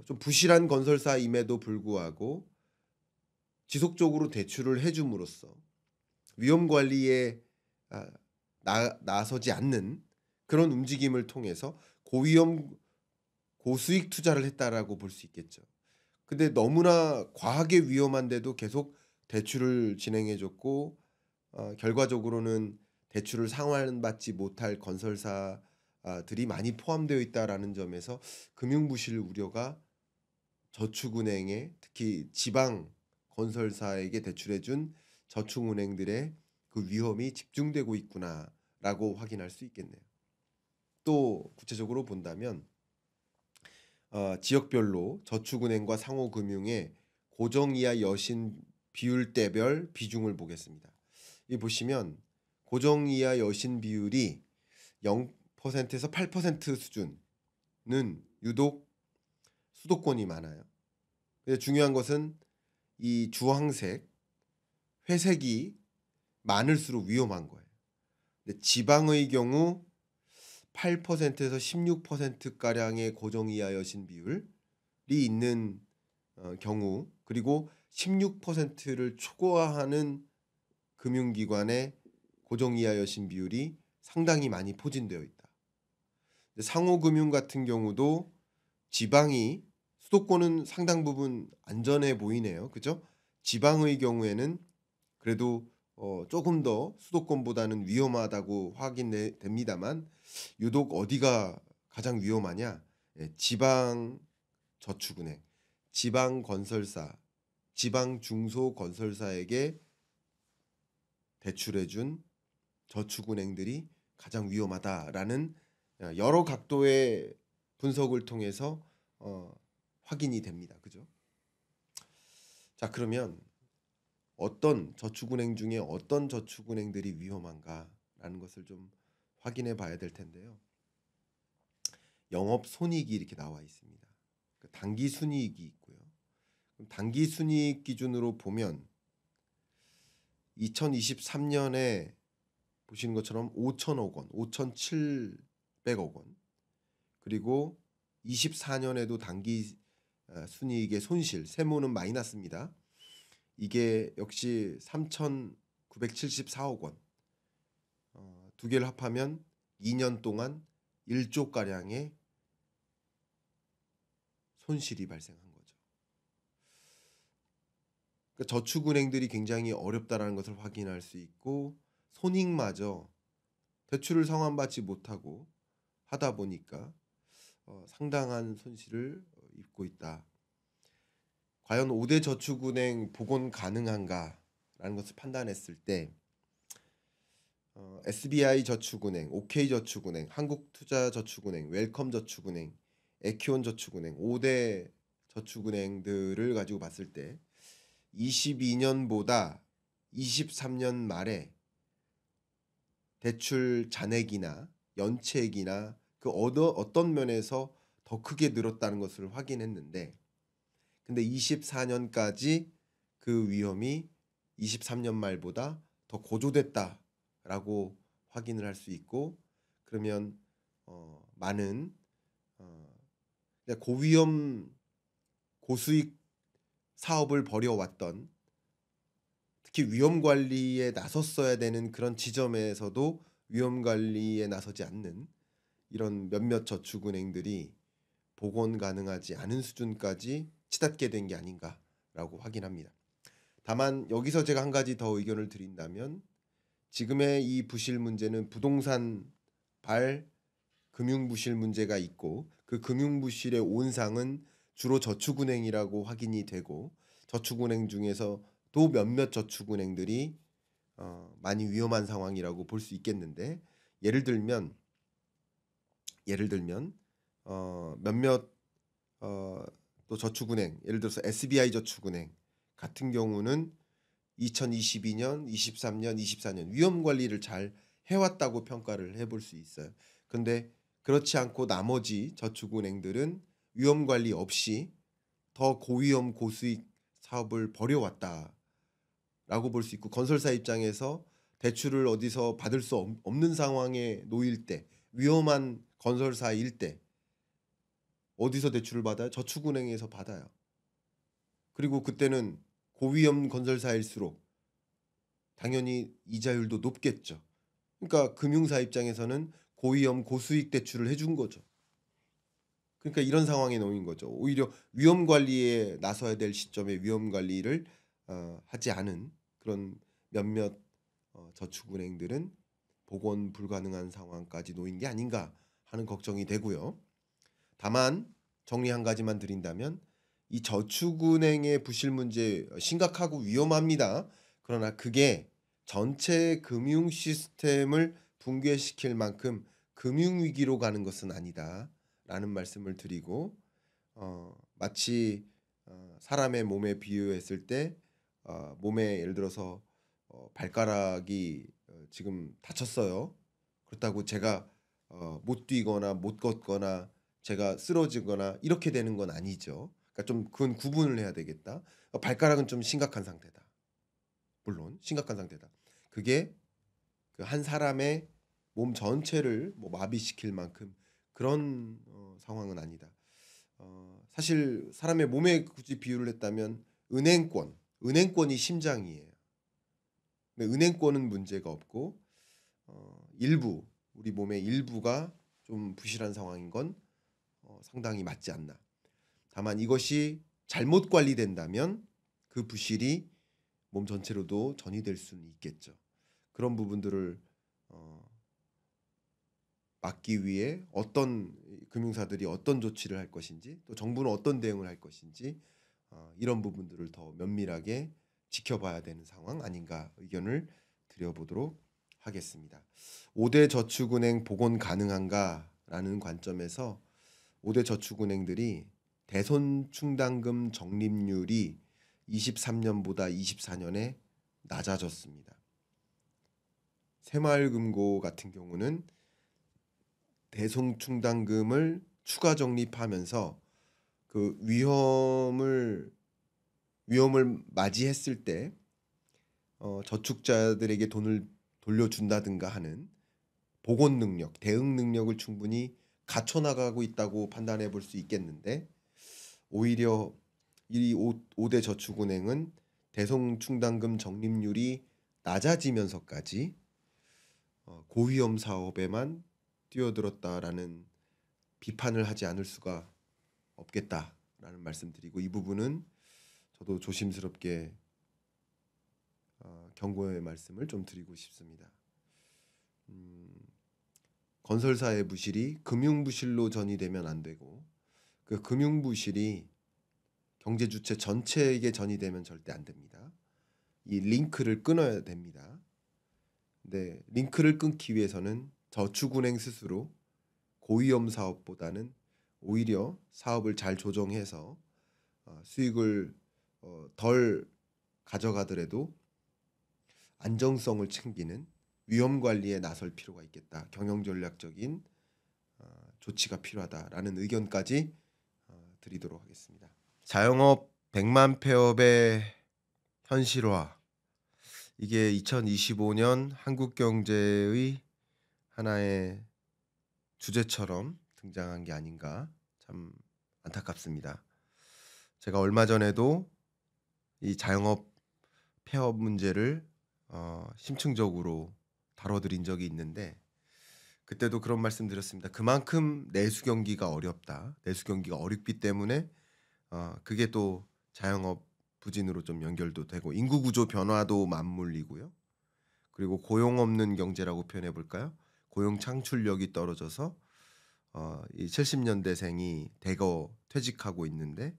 좀 부실한 건설사임에도 불구하고 지속적으로 대출을 해 줌으로써 위험 관리에 아 나서지 않는 그런 움직임을 통해서 고위험 고수익 투자를 했다라고 볼 수 있겠죠. 근데 너무나 과하게 위험한데도 계속 대출을 진행해 줬고 결과적으로는 대출을 상환받지 못할 건설사 들이 많이 포함되어 있다라는 점에서 금융 부실 우려가 저축은행에 특히 지방 건설사에게 대출해 준 저축은행들의 그 위험이 집중되고 있구나라고 확인할 수 있겠네요. 또 구체적으로 본다면 지역별로 저축은행과 상호금융의 고정이하 여신 비율대별 비중을 보겠습니다. 이 보시면 고정이하 여신 비율이 0%에서 8% 수준은 유독 수도권이 많아요. 근데 중요한 것은 이 주황색, 회색이 많을수록 위험한 거예요. 근데 지방의 경우 8%에서 16%가량의 고정이하 여신 비율이 있는 경우, 그리고 16%를 초과하는 금융기관의 고정이하 여신 비율이 상당히 많이 포진되어 있다. 상호금융 같은 경우도 지방이 수도권은 상당 부분 안전해 보이네요. 그죠? 지방의 경우에는 그래도 조금 더 수도권보다는 위험하다고 확인됩니다만 유독 어디가 가장 위험하냐? 예, 지방 저축은행, 지방 건설사, 지방 중소건설사에게 대출해 준 저축은행들이 가장 위험하다라는 여러 각도의 분석을 통해서 확인이 됩니다. 그죠? 자, 그러면 어떤 저축은행 중에 어떤 저축은행들이 위험한가라는 것을 좀 확인해 봐야 될 텐데요. 영업 손익이 이렇게 나와 있습니다. 단기 순이익이 있고요. 단기 순이익 기준으로 보면 2023년에 보시는 것처럼 5천억 원, 5,700억 원, 그리고 24년에도 단기 순이익의 손실, 세모는 마이너스입니다. 이게 역시 3,974억 원. 두 개를 합하면 2년 동안 1조 가량의 손실이 발생한 거죠. 그러니까 저축은행들이 굉장히 어렵다라는 것을 확인할 수 있고 손익마저 대출을 상환받지 못하고 하다 보니까 상당한 손실을 입고 있다. 과연 5대 저축은행 복원 가능한가라는 것을 판단했을 때 SBI 저축은행, OK저축은행, 한국투자저축은행, 웰컴저축은행, 에키온저축은행 5대 저축은행들을 가지고 봤을 때 22년보다 23년 말에 대출 잔액이나 연체액이나 그 어떤 면에서 더 크게 늘었다는 것을 확인했는데, 근데 24년까지 그 위험이 23년 말보다 더 고조됐다라고 확인을 할 수 있고, 그러면 많은 고위험 고수익 사업을 벌여왔던, 특히 위험 관리에 나섰어야 되는 그런 지점에서도 위험 관리에 나서지 않는 이런 몇몇 저축은행들이 복원 가능하지 않은 수준까지 치닫게 된 게 아닌가라고 확인합니다. 다만 여기서 제가 한 가지 더 의견을 드린다면, 지금의 이 부실 문제는 부동산 발 금융 부실 문제가 있고, 그 금융 부실의 온상은 주로 저축은행이라고 확인이 되고, 저축은행 중에서도 몇몇 저축은행들이 많이 위험한 상황이라고 볼 수 있겠는데, 예를 들면 몇몇 또 저축은행, 예를 들어서 SBI 저축은행 같은 경우는 2022년, 23년, 24년 위험 관리를 잘 해왔다고 평가를 해볼 수 있어요. 근데 그렇지 않고 나머지 저축은행들은 위험 관리 없이 더 고위험 고수익 사업을 벌여왔다라고 볼 수 있고, 건설사 입장에서 대출을 어디서 받을 수 없는 상황에 놓일 때, 위험한 건설사일 때 어디서 대출을 받아요? 저축은행에서 받아요. 그리고 그때는 고위험 건설사일수록 당연히 이자율도 높겠죠. 그러니까 금융사 입장에서는 고위험 고수익 대출을 해준 거죠. 그러니까 이런 상황에 놓인 거죠. 오히려 위험 관리에 나서야 될 시점에 위험 관리를 하지 않은 그런 몇몇 저축은행들은 복원 불가능한 상황까지 놓인 게 아닌가 하는 걱정이 되고요. 다만 정리 한 가지만 드린다면 이 저축은행의 부실 문제 심각하고 위험합니다. 그러나 그게 전체 금융 시스템을 붕괴시킬 만큼 금융 위기로 가는 것은 아니다라는 말씀을 드리고 마치 사람의 몸에 비유했을 때 몸에 예를 들어서 발가락이 지금 다쳤어요. 그렇다고 제가 못 뛰거나 못 걷거나 제가 쓰러지거나 이렇게 되는 건 아니죠. 그러니까 좀 그건 구분을 해야 되겠다. 발가락은 좀 심각한 상태다. 물론 심각한 상태다. 그게 그 한 사람의 몸 전체를 뭐 마비시킬 만큼 그런 상황은 아니다. 사실 사람의 몸에 굳이 비유를 했다면 은행권이 심장이에요. 근데 은행권은 문제가 없고 일부 우리 몸의 일부가 좀 부실한 상황인 건 상당히 맞지 않나. 다만 이것이 잘못 관리된다면 그 부실이 몸 전체로도 전이될 수는 있겠죠. 그런 부분들을 막기 위해 어떤 금융사들이 어떤 조치를 할 것인지 또 정부는 어떤 대응을 할 것인지 이런 부분들을 더 면밀하게 지켜봐야 되는 상황 아닌가 의견을 드려보도록 하겠습니다. 5대 저축은행 복원 가능한가라는 관점에서 5대 저축은행들이 대손 충당금 적립률이 23년보다 24년에 낮아졌습니다. 새마을금고 같은 경우는 대손 충당금을 추가 적립하면서 그 위험을 맞이했을 때 저축자들에게 돈을 돌려준다든가 하는 복원 능력, 대응 능력을 충분히 갖춰 나가고 있다고 판단해 볼 수 있겠는데 오히려 이 5대 저축은행은 대손 충당금 적립률이 낮아지면서까지 고위험 사업에만 뛰어들었다라는 비판을 하지 않을 수가 없겠다라는 말씀드리고 이 부분은 저도 조심스럽게 경고의 말씀을 좀 드리고 싶습니다. 건설사의 부실이 금융부실로 전이되면 안 되고 그 금융부실이 경제주체 전체에게 전이되면 절대 안 됩니다. 이 링크를 끊어야 됩니다. 근데 링크를 끊기 위해서는 저축은행 스스로 고위험 사업보다는 오히려 사업을 잘 조정해서 수익을 덜 가져가더라도 안정성을 챙기는 위험 관리에 나설 필요가 있겠다. 경영 전략적인 조치가 필요하다라는 의견까지 드리도록 하겠습니다. 자영업 100만 폐업의 현실화. 이게 2025년 한국 경제의 하나의 주제처럼 등장한 게 아닌가 참 안타깝습니다. 제가 얼마 전에도 이 자영업 폐업 문제를 심층적으로 다뤄드린 적이 있는데 그때도 그런 말씀 드렸습니다. 그만큼 내수 경기가 어렵다. 내수 경기가 어렵기 때문에 그게 또 자영업 부진으로 좀 연결도 되고 인구 구조 변화도 맞물리고요. 그리고 고용 없는 경제라고 표현해 볼까요? 고용 창출력이 떨어져서 이 70년대생이 대거 퇴직하고 있는데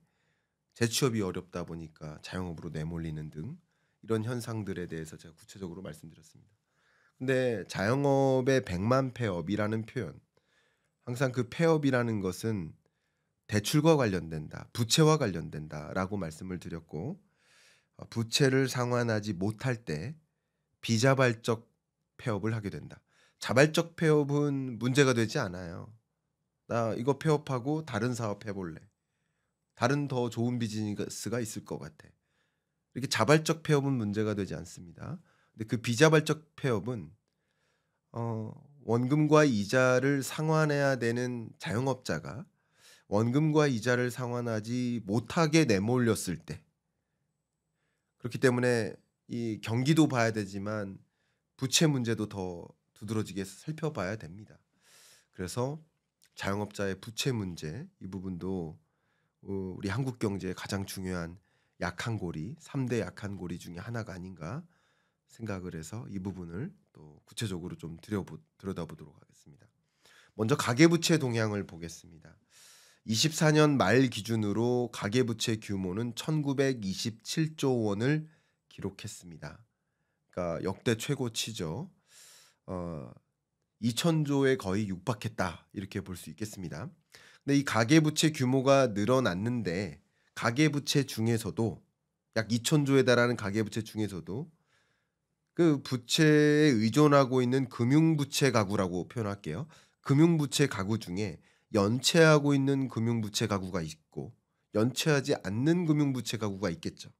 재취업이 어렵다 보니까 자영업으로 내몰리는 등 이런 현상들에 대해서 제가 구체적으로 말씀드렸습니다. 근데 자영업의 100만 폐업이라는 표현, 항상 그 폐업이라는 것은 대출과 관련된다, 부채와 관련된다라고 말씀을 드렸고 부채를 상환하지 못할 때 비자발적 폐업을 하게 된다. 자발적 폐업은 문제가 되지 않아요. 나 이거 폐업하고 다른 사업 해볼래. 다른 더 좋은 비즈니스가 있을 것 같아. 이렇게 자발적 폐업은 문제가 되지 않습니다. 근데 그 비자발적 폐업은 원금과 이자를 상환해야 되는 자영업자가 원금과 이자를 상환하지 못하게 내몰렸을 때, 그렇기 때문에 이 경기도 봐야 되지만 부채 문제도 더 두드러지게 살펴봐야 됩니다. 그래서 자영업자의 부채 문제, 이 부분도 우리 한국 경제의 가장 중요한 약한 고리, 3대 약한 고리 중에 하나가 아닌가 생각을 해서 이 부분을 또 구체적으로 좀 들여다보도록 하겠습니다. 먼저 가계부채 동향을 보겠습니다. 24년 말 기준으로 가계부채 규모는 1927조 원을 기록했습니다. 그러니까 역대 최고치죠. 2천조에 거의 육박했다, 이렇게 볼 수 있겠습니다. 근데 이 가계부채 규모가 늘어났는데 가계부채 중에서도 약 2천조에 달하는 가계부채 중에서도 그 부채에 의존하고 있는 금융부채 가구라고 표현할게요. 금융부채 가구 중에 연체하고 있는 금융부채 가구가 있고 연체하지 않는 금융부채 가구가 있겠죠.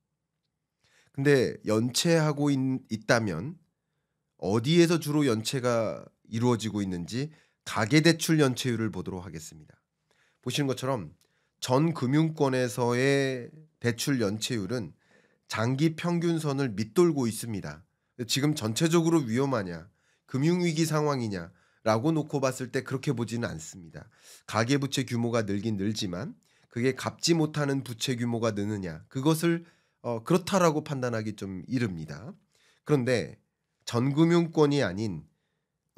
근데 연체하고 있다면 어디에서 주로 연체가 이루어지고 있는지 가계대출 연체율을 보도록 하겠습니다. 보시는 것처럼 전 금융권에서의 대출 연체율은 장기 평균선을 밑돌고 있습니다. 지금 전체적으로 위험하냐, 금융위기 상황이냐라고 놓고 봤을 때 그렇게 보지는 않습니다. 가계부채 규모가 늘긴 늘지만 그게 갚지 못하는 부채 규모가 느느냐, 그것을 그렇다라고 판단하기 좀 이릅니다. 그런데 전금융권이 아닌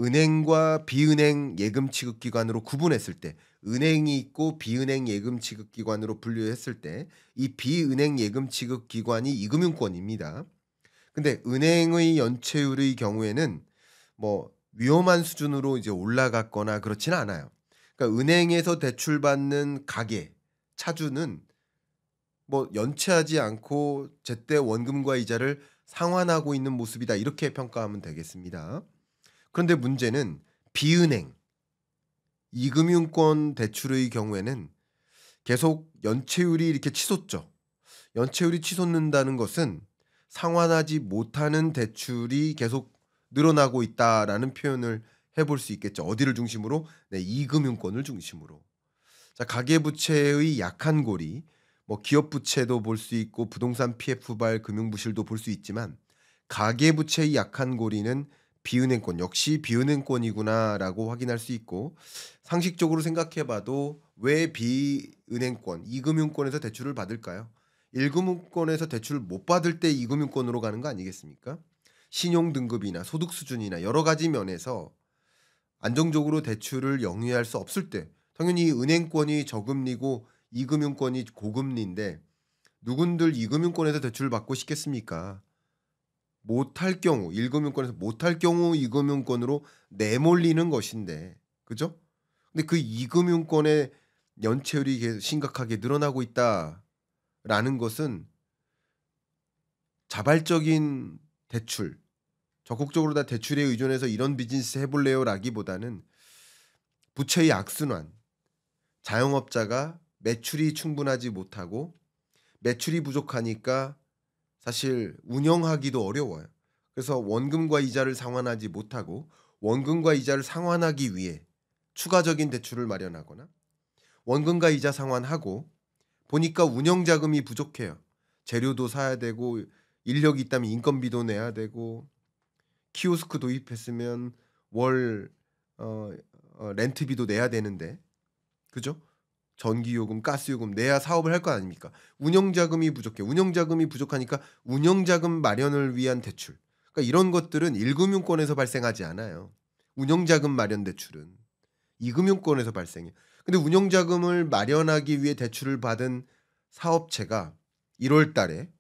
은행과 비은행 예금 취급 기관으로 구분했을 때, 은행이 있고 비은행 예금 취급 기관으로 분류했을 때 이 비은행 예금 취급 기관이 이금융권입니다. 근데 은행의 연체율의 경우에는 뭐 위험한 수준으로 이제 올라갔거나 그렇지는 않아요. 그러니까 은행에서 대출받는 가계 차주는 뭐 연체하지 않고 제때 원금과 이자를 상환하고 있는 모습이다, 이렇게 평가하면 되겠습니다. 그런데 문제는 비은행, 이금융권 대출의 경우에는 계속 연체율이 이렇게 치솟죠. 연체율이 치솟는다는 것은 상환하지 못하는 대출이 계속 늘어나고 있다라는 표현을 해볼 수 있겠죠. 어디를 중심으로? 네, 이금융권을 중심으로. 자, 가계부채의 약한 고리, 뭐 기업부채도 볼 수 있고 부동산 PF발 금융부실도 볼 수 있지만 가계부채의 약한 고리는 비은행권, 역시 비은행권이구나라고 확인할 수 있고, 상식적으로 생각해봐도 왜 비은행권, 이금융권에서 대출을 받을까요? 1금융권에서 대출을 못 받을 때 2금융권으로 가는 거 아니겠습니까? 신용 등급이나 소득 수준이나 여러 가지 면에서 안정적으로 대출을 영위할 수 없을 때 당연히 은행권이 저금리고 2금융권이 고금리인데 누군들 2금융권에서 대출을 받고 싶겠습니까? 못할 경우, 1금융권에서 못할 경우 2금융권으로 내몰리는 것인데, 그죠? 근데 그 2금융권의 연체율이 계속 심각하게 늘어나고 있다라는 것은 자발적인 대출, 적극적으로 다 대출에 의존해서 이런 비즈니스 해볼래요라기보다는 부채의 악순환, 자영업자가 매출이 충분하지 못하고 매출이 부족하니까 사실 운영하기도 어려워요. 그래서 원금과 이자를 상환하지 못하고 원금과 이자를 상환하기 위해 추가적인 대출을 마련하거나 원금과 이자 상환하고 보니까 운영 자금이 부족해요. 재료도 사야 되고 인력이 있다면 인건비도 내야 되고 키오스크 도입했으면 월 렌트비도 내야 되는데, 그죠? 전기요금, 가스요금 내야 사업을 할 거 아닙니까? 운영자금이 부족해. 운영자금이 부족하니까 운영자금 마련을 위한 대출. 그러니까 이런 것들은 1금융권에서 발생하지 않아요. 운영자금 마련 대출은 2금융권에서 발생해요. 근데 운영자금을 마련하기 위해 대출을 받은 사업체가 1월 달에,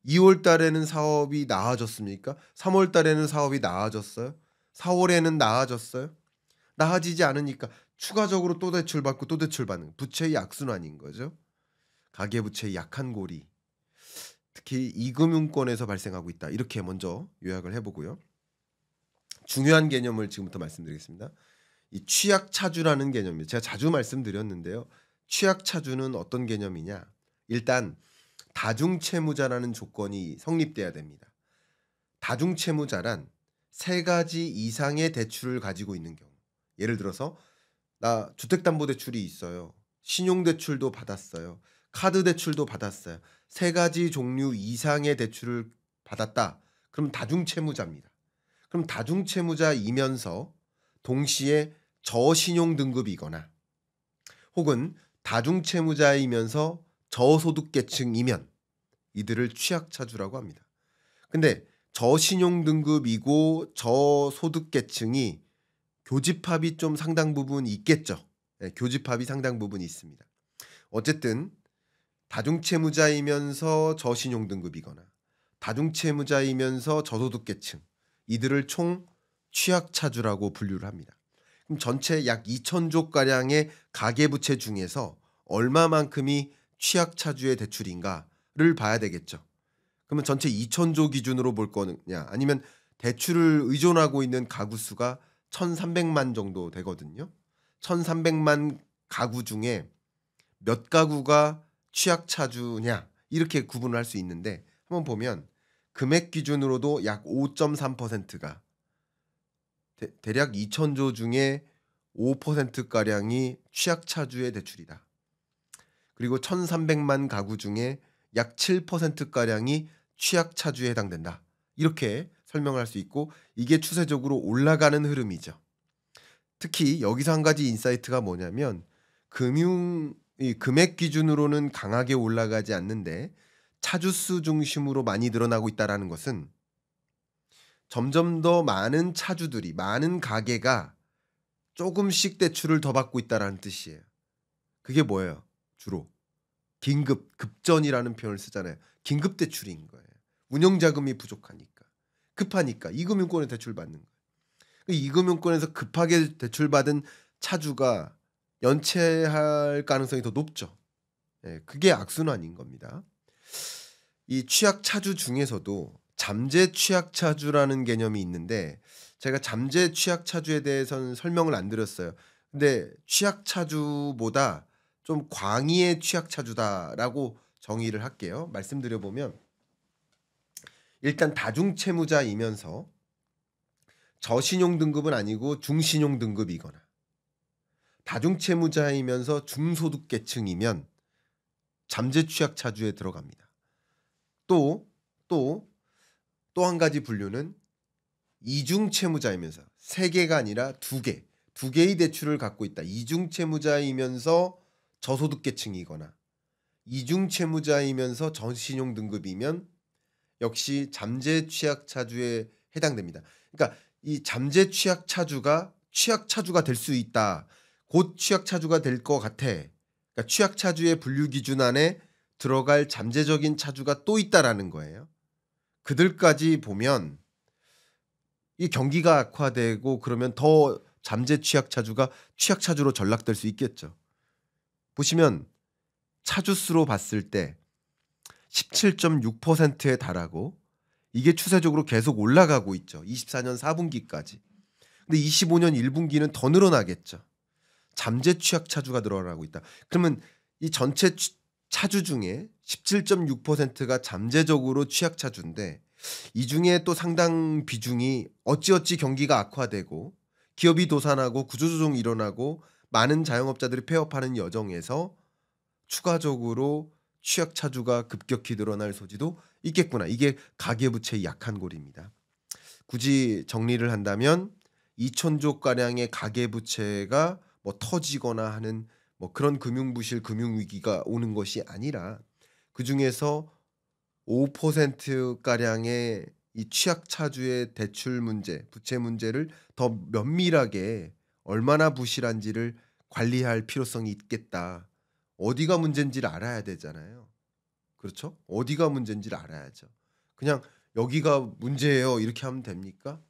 2월 달에는 사업이 나아졌습니까? 3월 달에는 사업이 나아졌어요? 4월에는 나아졌어요? 나아지지 않으니까 추가적으로 또 대출받고 또 대출받는 부채의 악순환인 거죠. 가계부채의 약한 고리, 특히 이금융권에서 발생하고 있다, 이렇게 먼저 요약을 해보고요. 중요한 개념을 지금부터 말씀드리겠습니다. 이 취약차주라는 개념입니다. 제가 자주 말씀드렸는데요. 취약차주는 어떤 개념이냐. 일단 다중채무자라는 조건이 성립돼야 됩니다. 다중채무자란 세 가지 이상의 대출을 가지고 있는 경우. 예를 들어서 나 주택담보대출이 있어요. 신용대출도 받았어요. 카드대출도 받았어요. 세 가지 종류 이상의 대출을 받았다. 그럼 다중채무자입니다. 그럼 다중채무자이면서 동시에 저신용등급이거나 혹은 다중채무자이면서 저소득계층이면 이들을 취약차주라고 합니다. 근데 저신용등급이고 저소득계층이 교집합이 좀 상당 부분 있겠죠. 예, 교집합이 상당 부분 있습니다. 어쨌든 다중채무자이면서 저신용등급이거나 다중채무자이면서 저소득계층 이들을 총 취약차주라고 분류를 합니다. 그럼 전체 약 2천조 가량의 가계부채 중에서 얼마만큼이 취약차주의 대출인가를 봐야 되겠죠. 그러면 전체 2천조 기준으로 볼 거냐 아니면 대출을 의존하고 있는 가구 수가 1,300만 정도 되거든요. 1,300만 가구 중에 몇 가구가 취약차주냐 이렇게 구분을 할 수 있는데 한번 보면 금액 기준으로도 약 5.3%가 대략 2천조 중에 5%가량이 취약차주의 대출이다. 그리고 1,300만 가구 중에 약 7%가량이 취약차주에 해당된다. 이렇게 설명을 할 수 있고 이게 추세적으로 올라가는 흐름이죠. 특히 여기서 한 가지 인사이트가 뭐냐면 이 금액 기준으로는 강하게 올라가지 않는데 차주수 중심으로 많이 늘어나고 있다는 것은 점점 더 많은 차주들이 많은 가게가 조금씩 대출을 더 받고 있다는 뜻이에요. 그게 뭐예요? 주로 급전이라는 표현을 쓰잖아요. 긴급 대출인 거예요. 운영자금이 부족하니까 급하니까 이금융권에 대출 받는 거예요. 이금융권에서 급하게 대출받은 차주가 연체할 가능성이 더 높죠. 예, 그게 악순환인 겁니다. 이 취약차주 중에서도 잠재 취약차주라는 개념이 있는데 제가 잠재 취약차주에 대해서는 설명을 안 드렸어요. 근데 취약차주보다 좀 광의의 취약차주다라고 정의를 할게요. 말씀드려보면 일단 다중채무자이면서 저신용등급은 아니고 중신용등급이거나 다중채무자이면서 중소득계층이면 잠재 취약차주에 들어갑니다. 또 한 가지 분류는 이중채무자이면서 세 개가 아니라 두 개의 대출을 갖고 있다. 이중채무자이면서 저소득계층이거나 이중채무자이면서 저신용등급이면 역시 잠재 취약차주에 해당됩니다. 그러니까 이 잠재 취약차주가 취약차주가 될 수 있다. 곧 취약차주가 될 것 같아. 그러니까 취약차주의 분류 기준 안에 들어갈 잠재적인 차주가 또 있다라는 거예요. 그들까지 보면 이 경기가 악화되고 그러면 더 잠재 취약차주가 취약차주로 전락될 수 있겠죠. 보시면 차주수로 봤을 때 17.6%에 달하고 이게 추세적으로 계속 올라가고 있죠. 24년 4분기까지. 근데 25년 1분기는 더 늘어나겠죠. 잠재 취약차주가 늘어나고 있다. 그러면 이 전체 차주 중에 17.6%가 잠재적으로 취약차주인데 이 중에 또 상당 비중이 어찌어찌 경기가 악화되고 기업이 도산하고 구조조정이 일어나고 많은 자영업자들이 폐업하는 여정에서 추가적으로 취약차주가 급격히 늘어날 소지도 있겠구나. 이게 가계부채의 약한 골입니다. 굳이 정리를 한다면 2천조 가량의 가계부채가 뭐 터지거나 하는 뭐 그런 금융부실 금융위기가 오는 것이 아니라 그중에서 5% 가량의 이 취약차주의 대출 문제, 부채 문제를 더 면밀하게 얼마나 부실한지를 관리할 필요성이 있겠다. 어디가 문제인지를 알아야 되잖아요. 그렇죠? 어디가 문제인지를 알아야죠. 그냥 여기가 문제예요 이렇게 하면 됩니까?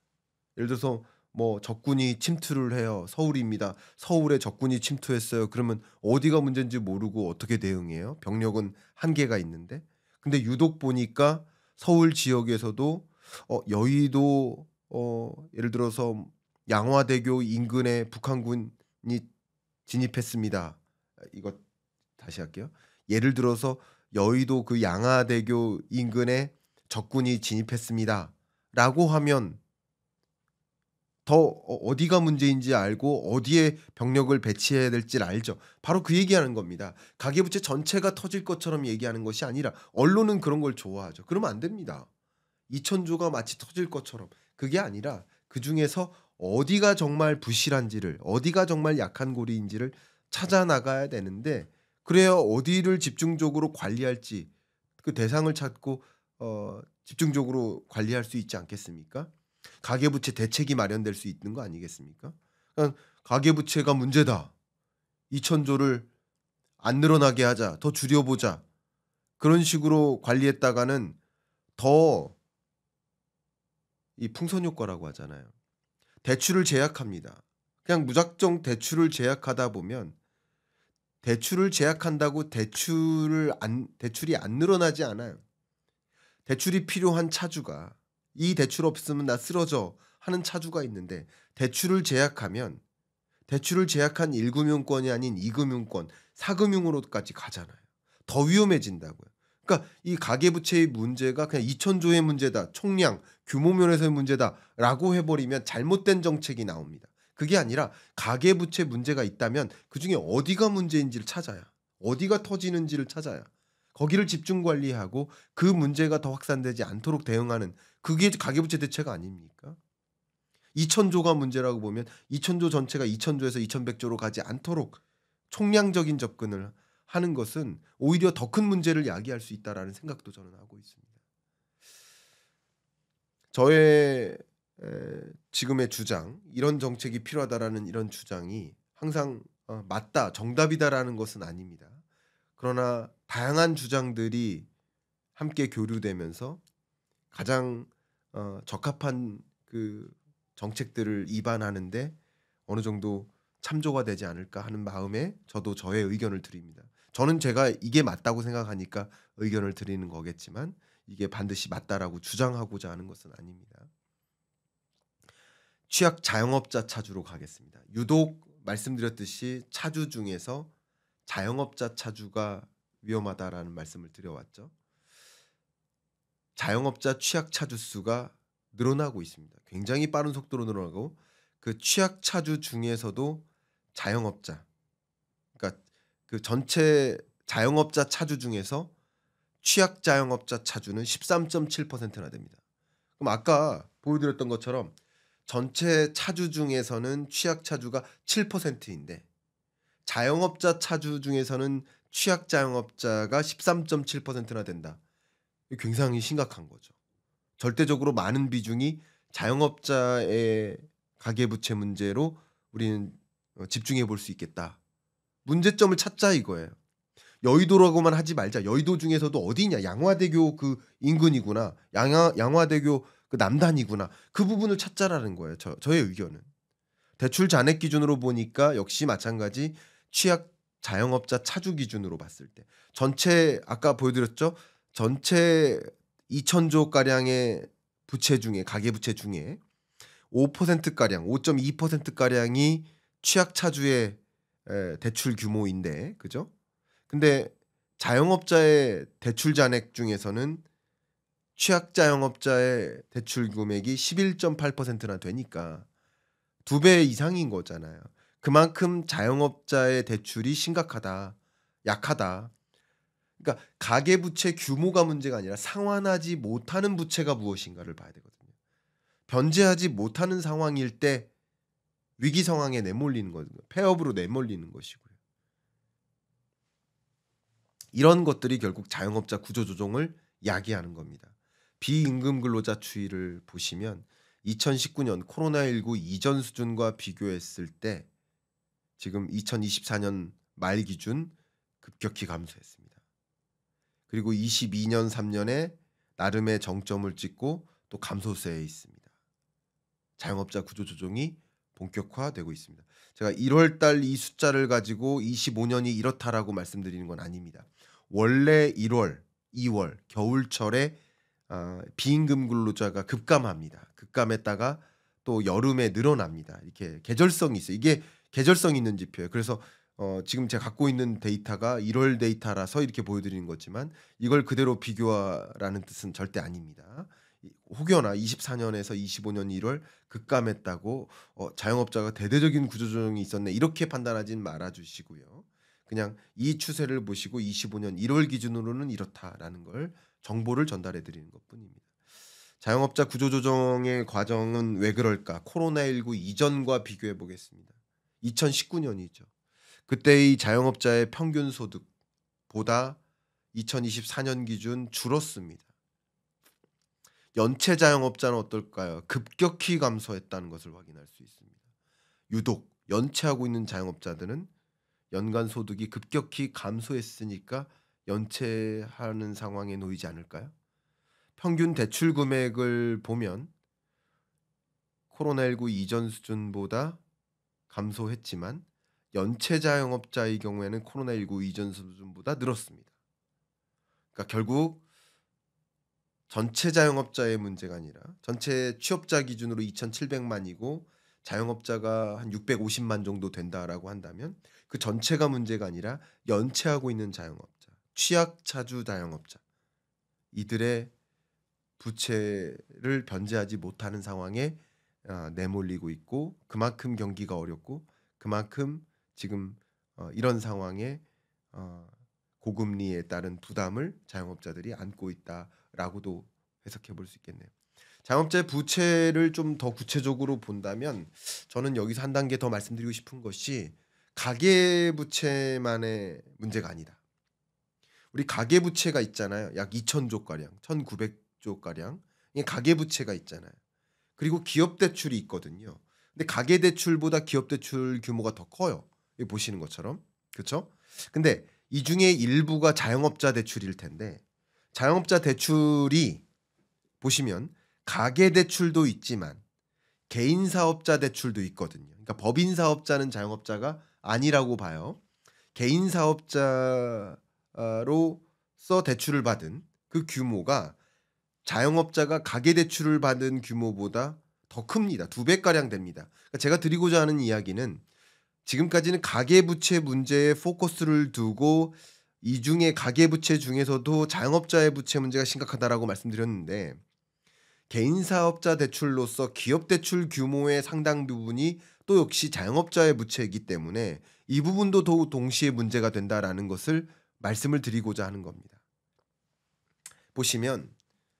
예를 들어서 뭐 적군이 침투를 해요. 서울입니다. 서울에 적군이 침투했어요. 그러면 어디가 문제인지 모르고 어떻게 대응해요? 병력은 한계가 있는데. 근데 유독 보니까 서울 지역에서도 여의도 예를 들어서 양화대교 인근에 북한군이 진입했습니다. 이거 다시 할게요. 예를 들어서 여의도 그 양화대교 인근에 적군이 진입했습니다. 라고 하면 더 어디가 문제인지 알고 어디에 병력을 배치해야 될지를 알죠. 바로 그 얘기하는 겁니다. 가계부채 전체가 터질 것처럼 얘기하는 것이 아니라 언론은 그런 걸 좋아하죠. 그러면 안 됩니다. 2,000조가 마치 터질 것처럼. 그게 아니라 그중에서 어디가 정말 부실한지를 어디가 정말 약한 고리인지를 찾아 나가야 되는데 그래야 어디를 집중적으로 관리할지 그 대상을 찾고 집중적으로 관리할 수 있지 않겠습니까? 가계부채 대책이 마련될 수 있는 거 아니겠습니까? 그러니까 '가계부채가 문제다. 2,000조를 안 늘어나게 하자. 더 줄여 보자.' 그런 식으로 관리했다가는 더 이 풍선 효과라고 하잖아요. 대출을 제약합니다. 그냥 무작정 대출을 제약하다 보면 대출을 제약한다고 대출이 안 늘어나지 않아요. 대출이 필요한 차주가 '이 대출 없으면 나 쓰러져.' 하는 차주가 있는데 대출을 제약하면 대출을 제약한 1 금융권이 아닌 2 금융권, 4 금융으로까지 가잖아요. 더 위험해진다고요. 그러니까 이 가계부채의 문제가 그냥 2,000조의 문제다. 총량, 규모 면에서의 문제다라고 해 버리면 잘못된 정책이 나옵니다. 그게 아니라 가계부채 문제가 있다면 그중에 어디가 문제인지를 찾아야 어디가 터지는지를 찾아야 거기를 집중 관리하고 그 문제가 더 확산되지 않도록 대응하는 그게 가계부채 대책 아닙니까? 2,000조가 문제라고 보면 2,000조 전체가 2,000조에서 2,100조로 가지 않도록 총량적인 접근을 하는 것은 오히려 더 큰 문제를 야기할 수 있다라는 생각도 저는 하고 있습니다. 저의 지금의 주장, 이런 정책이 필요하다라는 이런 주장이 항상 맞다, 정답이다라는 것은 아닙니다. 그러나 다양한 주장들이 함께 교류되면서 가장 적합한 그 정책들을 입안하는 데 어느 정도 참조가 되지 않을까 하는 마음에 저도 저의 의견을 드립니다. 저는 제가 이게 맞다고 생각하니까 의견을 드리는 거겠지만 이게 반드시 맞다라고 주장하고자 하는 것은 아닙니다. 취약 자영업자 차주로 가겠습니다. 유독 말씀드렸듯이 차주 중에서 자영업자 차주가 위험하다라는 말씀을 드려왔죠. 자영업자 취약 차주 수가 늘어나고 있습니다. 굉장히 빠른 속도로 늘어나고 그 취약 차주 중에서도 자영업자 그러니까 그 전체 자영업자 차주 중에서 취약 자영업자 차주는 13.7%나 됩니다. 그럼 아까 보여드렸던 것처럼 전체 차주 중에서는 취약 차주가 7%인데 자영업자 차주 중에서는 취약 자영업자가 13.7%나 된다. 이거 굉장히 심각한 거죠. 절대적으로 많은 비중이 자영업자의 가계부채 문제로 우리는 집중해 볼 수 있겠다. 문제점을 찾자 이거예요. 여의도라고만 하지 말자. 여의도 중에서도 어디냐? 양화대교 그 인근이구나. 양화대교 그 남단이구나. 그 부분을 찾자라는 거예요. 저의 의견은. 대출 잔액 기준으로 보니까 역시 마찬가지 취약 자영업자 차주 기준으로 봤을 때 전체 아까 보여드렸죠. 전체 2,000조 가량의 부채 중에 가계부채 중에 5% 가량, 5.2% 가량이 취약 차주의 대출 규모인데, 그죠? 근데 자영업자의 대출 잔액 중에서는 취약 자영업자의 대출 금액이 11.8%나 되니까 2배 이상인 거잖아요. 그만큼 자영업자의 대출이 심각하다, 약하다. 그러니까 가계부채 규모가 문제가 아니라 상환하지 못하는 부채가 무엇인가를 봐야 되거든요. 변제하지 못하는 상황일 때 위기 상황에 내몰리는 거거든요. 폐업으로 내몰리는 것이고요. 이런 것들이 결국 자영업자 구조조정을 야기하는 겁니다. 비임금 근로자 추이를 보시면 2019년 코로나19 이전 수준과 비교했을 때 지금 2024년 말 기준 급격히 감소했습니다. 그리고 22년 3년에 나름의 정점을 찍고 또 감소세에 있습니다. 자영업자 구조조정이 본격화되고 있습니다. 제가 1월 달 이 숫자를 가지고 25년이 이렇다라고 말씀드리는 건 아닙니다. 원래 1월, 2월 겨울철에 비임금 근로자가 급감합니다. 급감했다가 또 여름에 늘어납니다. 이렇게 계절성이 있어요. 이게 계절성 있는 지표예요. 그래서 지금 제가 갖고 있는 데이터가 1월 데이터라서 이렇게 보여드리는 거지만 이걸 그대로 비교하라는 뜻은 절대 아닙니다. 혹여나 24년에서 25년 1월 급감했다고 '자영업자가 대대적인 구조조정이 있었네.' 이렇게 판단하진 말아 주시고요. 그냥 이 추세를 보시고 25년 1월 기준으로는 이렇다라는 걸 정보를 전달해 드리는 것뿐입니다. 자영업자 구조조정의 과정은 왜 그럴까? 코로나19 이전과 비교해 보겠습니다. 2019년이죠. 그때의 자영업자의 평균 소득보다 2024년 기준 줄었습니다. 연체 자영업자는 어떨까요? 급격히 감소했다는 것을 확인할 수 있습니다. 유독 연체하고 있는 자영업자들은 연간 소득이 급격히 감소했으니까 연체하는 상황에 놓이지 않을까요? 평균 대출 금액을 보면 코로나19 이전 수준보다 감소했지만 연체 자영업자의 경우에는 코로나19 이전 수준보다 늘었습니다. 그러니까 결국 전체 자영업자의 문제가 아니라 전체 취업자 기준으로 2,700만이고 자영업자가 한 650만 정도 된다라고 한다면 그 전체가 문제가 아니라 연체하고 있는 자영업자, 취약차주 자영업자 이들의 부채를 변제하지 못하는 상황에 내몰리고 있고 그만큼 경기가 어렵고 그만큼 지금 이런 상황에 어 고금리에 따른 부담을 자영업자들이 안고 있다라고도 해석해 볼 수 있겠네요. 자영업자의 부채를 좀 더 구체적으로 본다면 저는 여기서 한 단계 더 말씀드리고 싶은 것이 가계부채만의 문제가 아니다. 우리 가계부채가 있잖아요. 약 2,000조 가량, 1,900조 가량 이 가계부채가 있잖아요. 그리고 기업 대출이 있거든요. 근데 가계 대출보다 기업 대출 규모가 더 커요. 여기 보시는 것처럼. 그렇죠? 근데 이 중에 일부가 자영업자 대출일 텐데 자영업자 대출이 보시면 가계 대출도 있지만 개인 사업자 대출도 있거든요. 그러니까 법인 사업자는 자영업자가 아니라고 봐요. 개인 사업자로서 대출을 받은 그 규모가 자영업자가 가계 대출을 받은 규모보다 더 큽니다. 2배 가량 됩니다. 그러니까 제가 드리고자 하는 이야기는 지금까지는 가계부채 문제에 포커스를 두고 이 중에 가계부채 중에서도 자영업자의 부채 문제가 심각하다라고 말씀드렸는데 개인 사업자 대출로서 기업 대출 규모의 상당 부분이 또 역시 자영업자의 부채이기 때문에 이 부분도 더욱 동시에 문제가 된다라는 것을 말씀을 드리고자 하는 겁니다. 보시면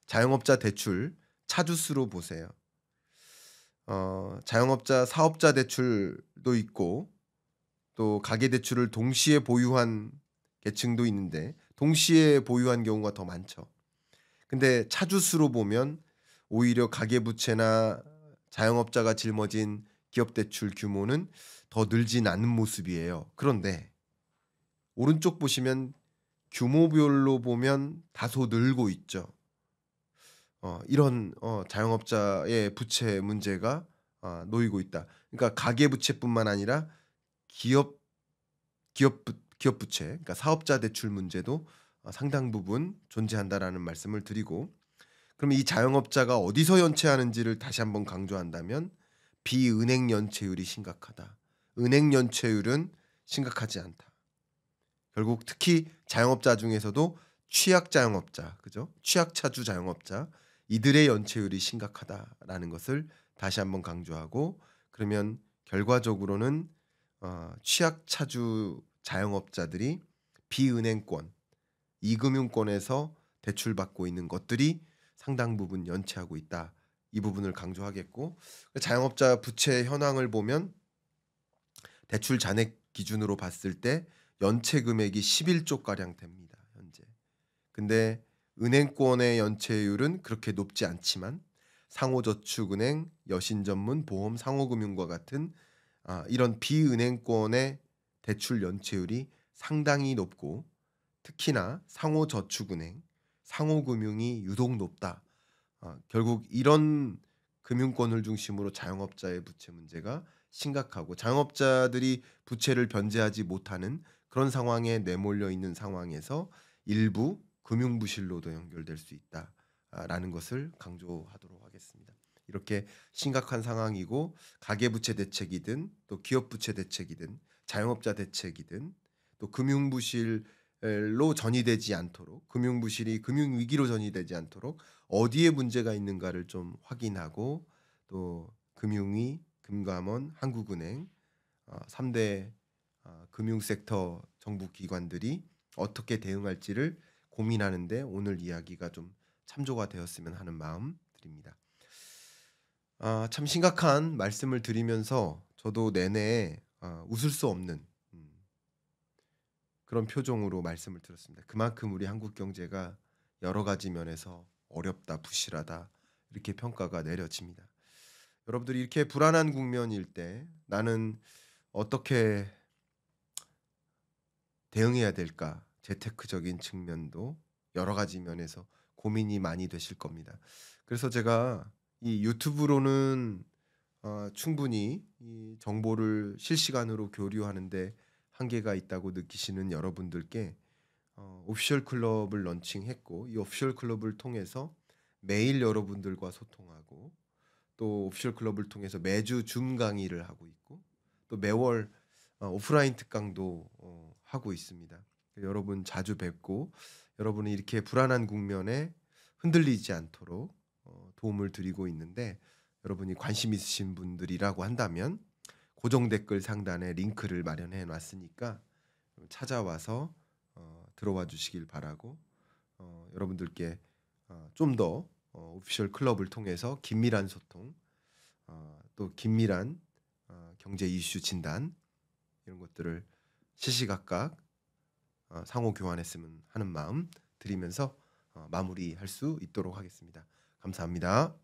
자영업자 대출 차주수로 보세요. 자영업자 사업자 대출도 있고 또 가계 대출을 동시에 보유한 계층도 있는데 동시에 보유한 경우가 더 많죠. 근데 차주수로 보면 오히려 가계부채나 자영업자가 짊어진 기업대출 규모는 더 늘진 않는 모습이에요. 그런데 오른쪽 보시면 규모별로 보면 다소 늘고 있죠. 이런 자영업자의 부채 문제가 놓이고 있다. 그러니까 가계부채뿐만 아니라 기업 기업 부채, 그러니까 사업자 대출 문제도 상당 부분 존재한다라는 말씀을 드리고 그럼 이 자영업자가 어디서 연체하는지를 다시 한번 강조한다면 비은행 연체율이 심각하다. 은행 연체율은 심각하지 않다. 결국 특히 자영업자 중에서도 취약 자영업자, 그죠? 취약차주 자영업자 이들의 연체율이 심각하다라는 것을 다시 한번 강조하고 그러면 결과적으로는 취약차주 자영업자들이 비은행권, 이금융권에서 대출받고 있는 것들이 상당 부분 연체하고 있다. 이 부분을 강조하겠고 자영업자 부채 현황을 보면 대출 잔액 기준으로 봤을 때 연체 금액이 11조 가량 됩니다. 현재. 근데 은행권의 연체율은 그렇게 높지 않지만 상호저축은행, 여신전문, 보험, 상호금융과 같은 이런 비은행권의 대출 연체율이 상당히 높고 특히나 상호저축은행, 상호금융이 유독 높다. 결국 이런 금융권을 중심으로 자영업자의 부채 문제가 심각하고 자영업자들이 부채를 변제하지 못하는 그런 상황에 내몰려 있는 상황에서 일부 금융부실로도 연결될 수 있다라는 것을 강조하도록 하겠습니다. 이렇게 심각한 상황이고 가계부채 대책이든 또 기업부채 대책이든 자영업자 대책이든 또 금융부실 로 전이되지 않도록 금융부실이 금융위기로 전이되지 않도록 어디에 문제가 있는가를 좀 확인하고 또 금융위, 금감원, 한국은행 3대 금융섹터 정부 기관들이 어떻게 대응할지를 고민하는 데 오늘 이야기가 좀 참조가 되었으면 하는 마음 드립니다. 참 심각한 말씀을 드리면서 저도 내내 웃을 수 없는 그런 표정으로 말씀을 드렸습니다. 그만큼 우리 한국 경제가 여러 가지 면에서 어렵다, 부실하다 이렇게 평가가 내려집니다. 여러분들이 이렇게 불안한 국면일 때 나는 어떻게 대응해야 될까? 재테크적인 측면도 여러 가지 면에서 고민이 많이 되실 겁니다. 그래서 제가 이 유튜브로는 충분히 이 정보를 실시간으로 교류하는데 한계가 있다고 느끼시는 여러분들께 오피셜 클럽을 런칭했고 이 오피셜 클럽을 통해서 매일 여러분들과 소통하고 또 오피셜 클럽을 통해서 매주 줌 강의를 하고 있고 또 매월 오프라인 특강도 하고 있습니다. 여러분 자주 뵙고 여러분이 이렇게 불안한 국면에 흔들리지 않도록 도움을 드리고 있는데 여러분이 관심 있으신 분들이라고 한다면 고정 댓글 상단에 링크를 마련해 놨으니까 찾아와서 들어와 주시길 바라고 여러분들께 좀 더 오피셜 클럽을 통해서 긴밀한 소통 또 긴밀한 경제 이슈 진단 이런 것들을 시시각각 상호 교환했으면 하는 마음 드리면서 마무리할 수 있도록 하겠습니다. 감사합니다.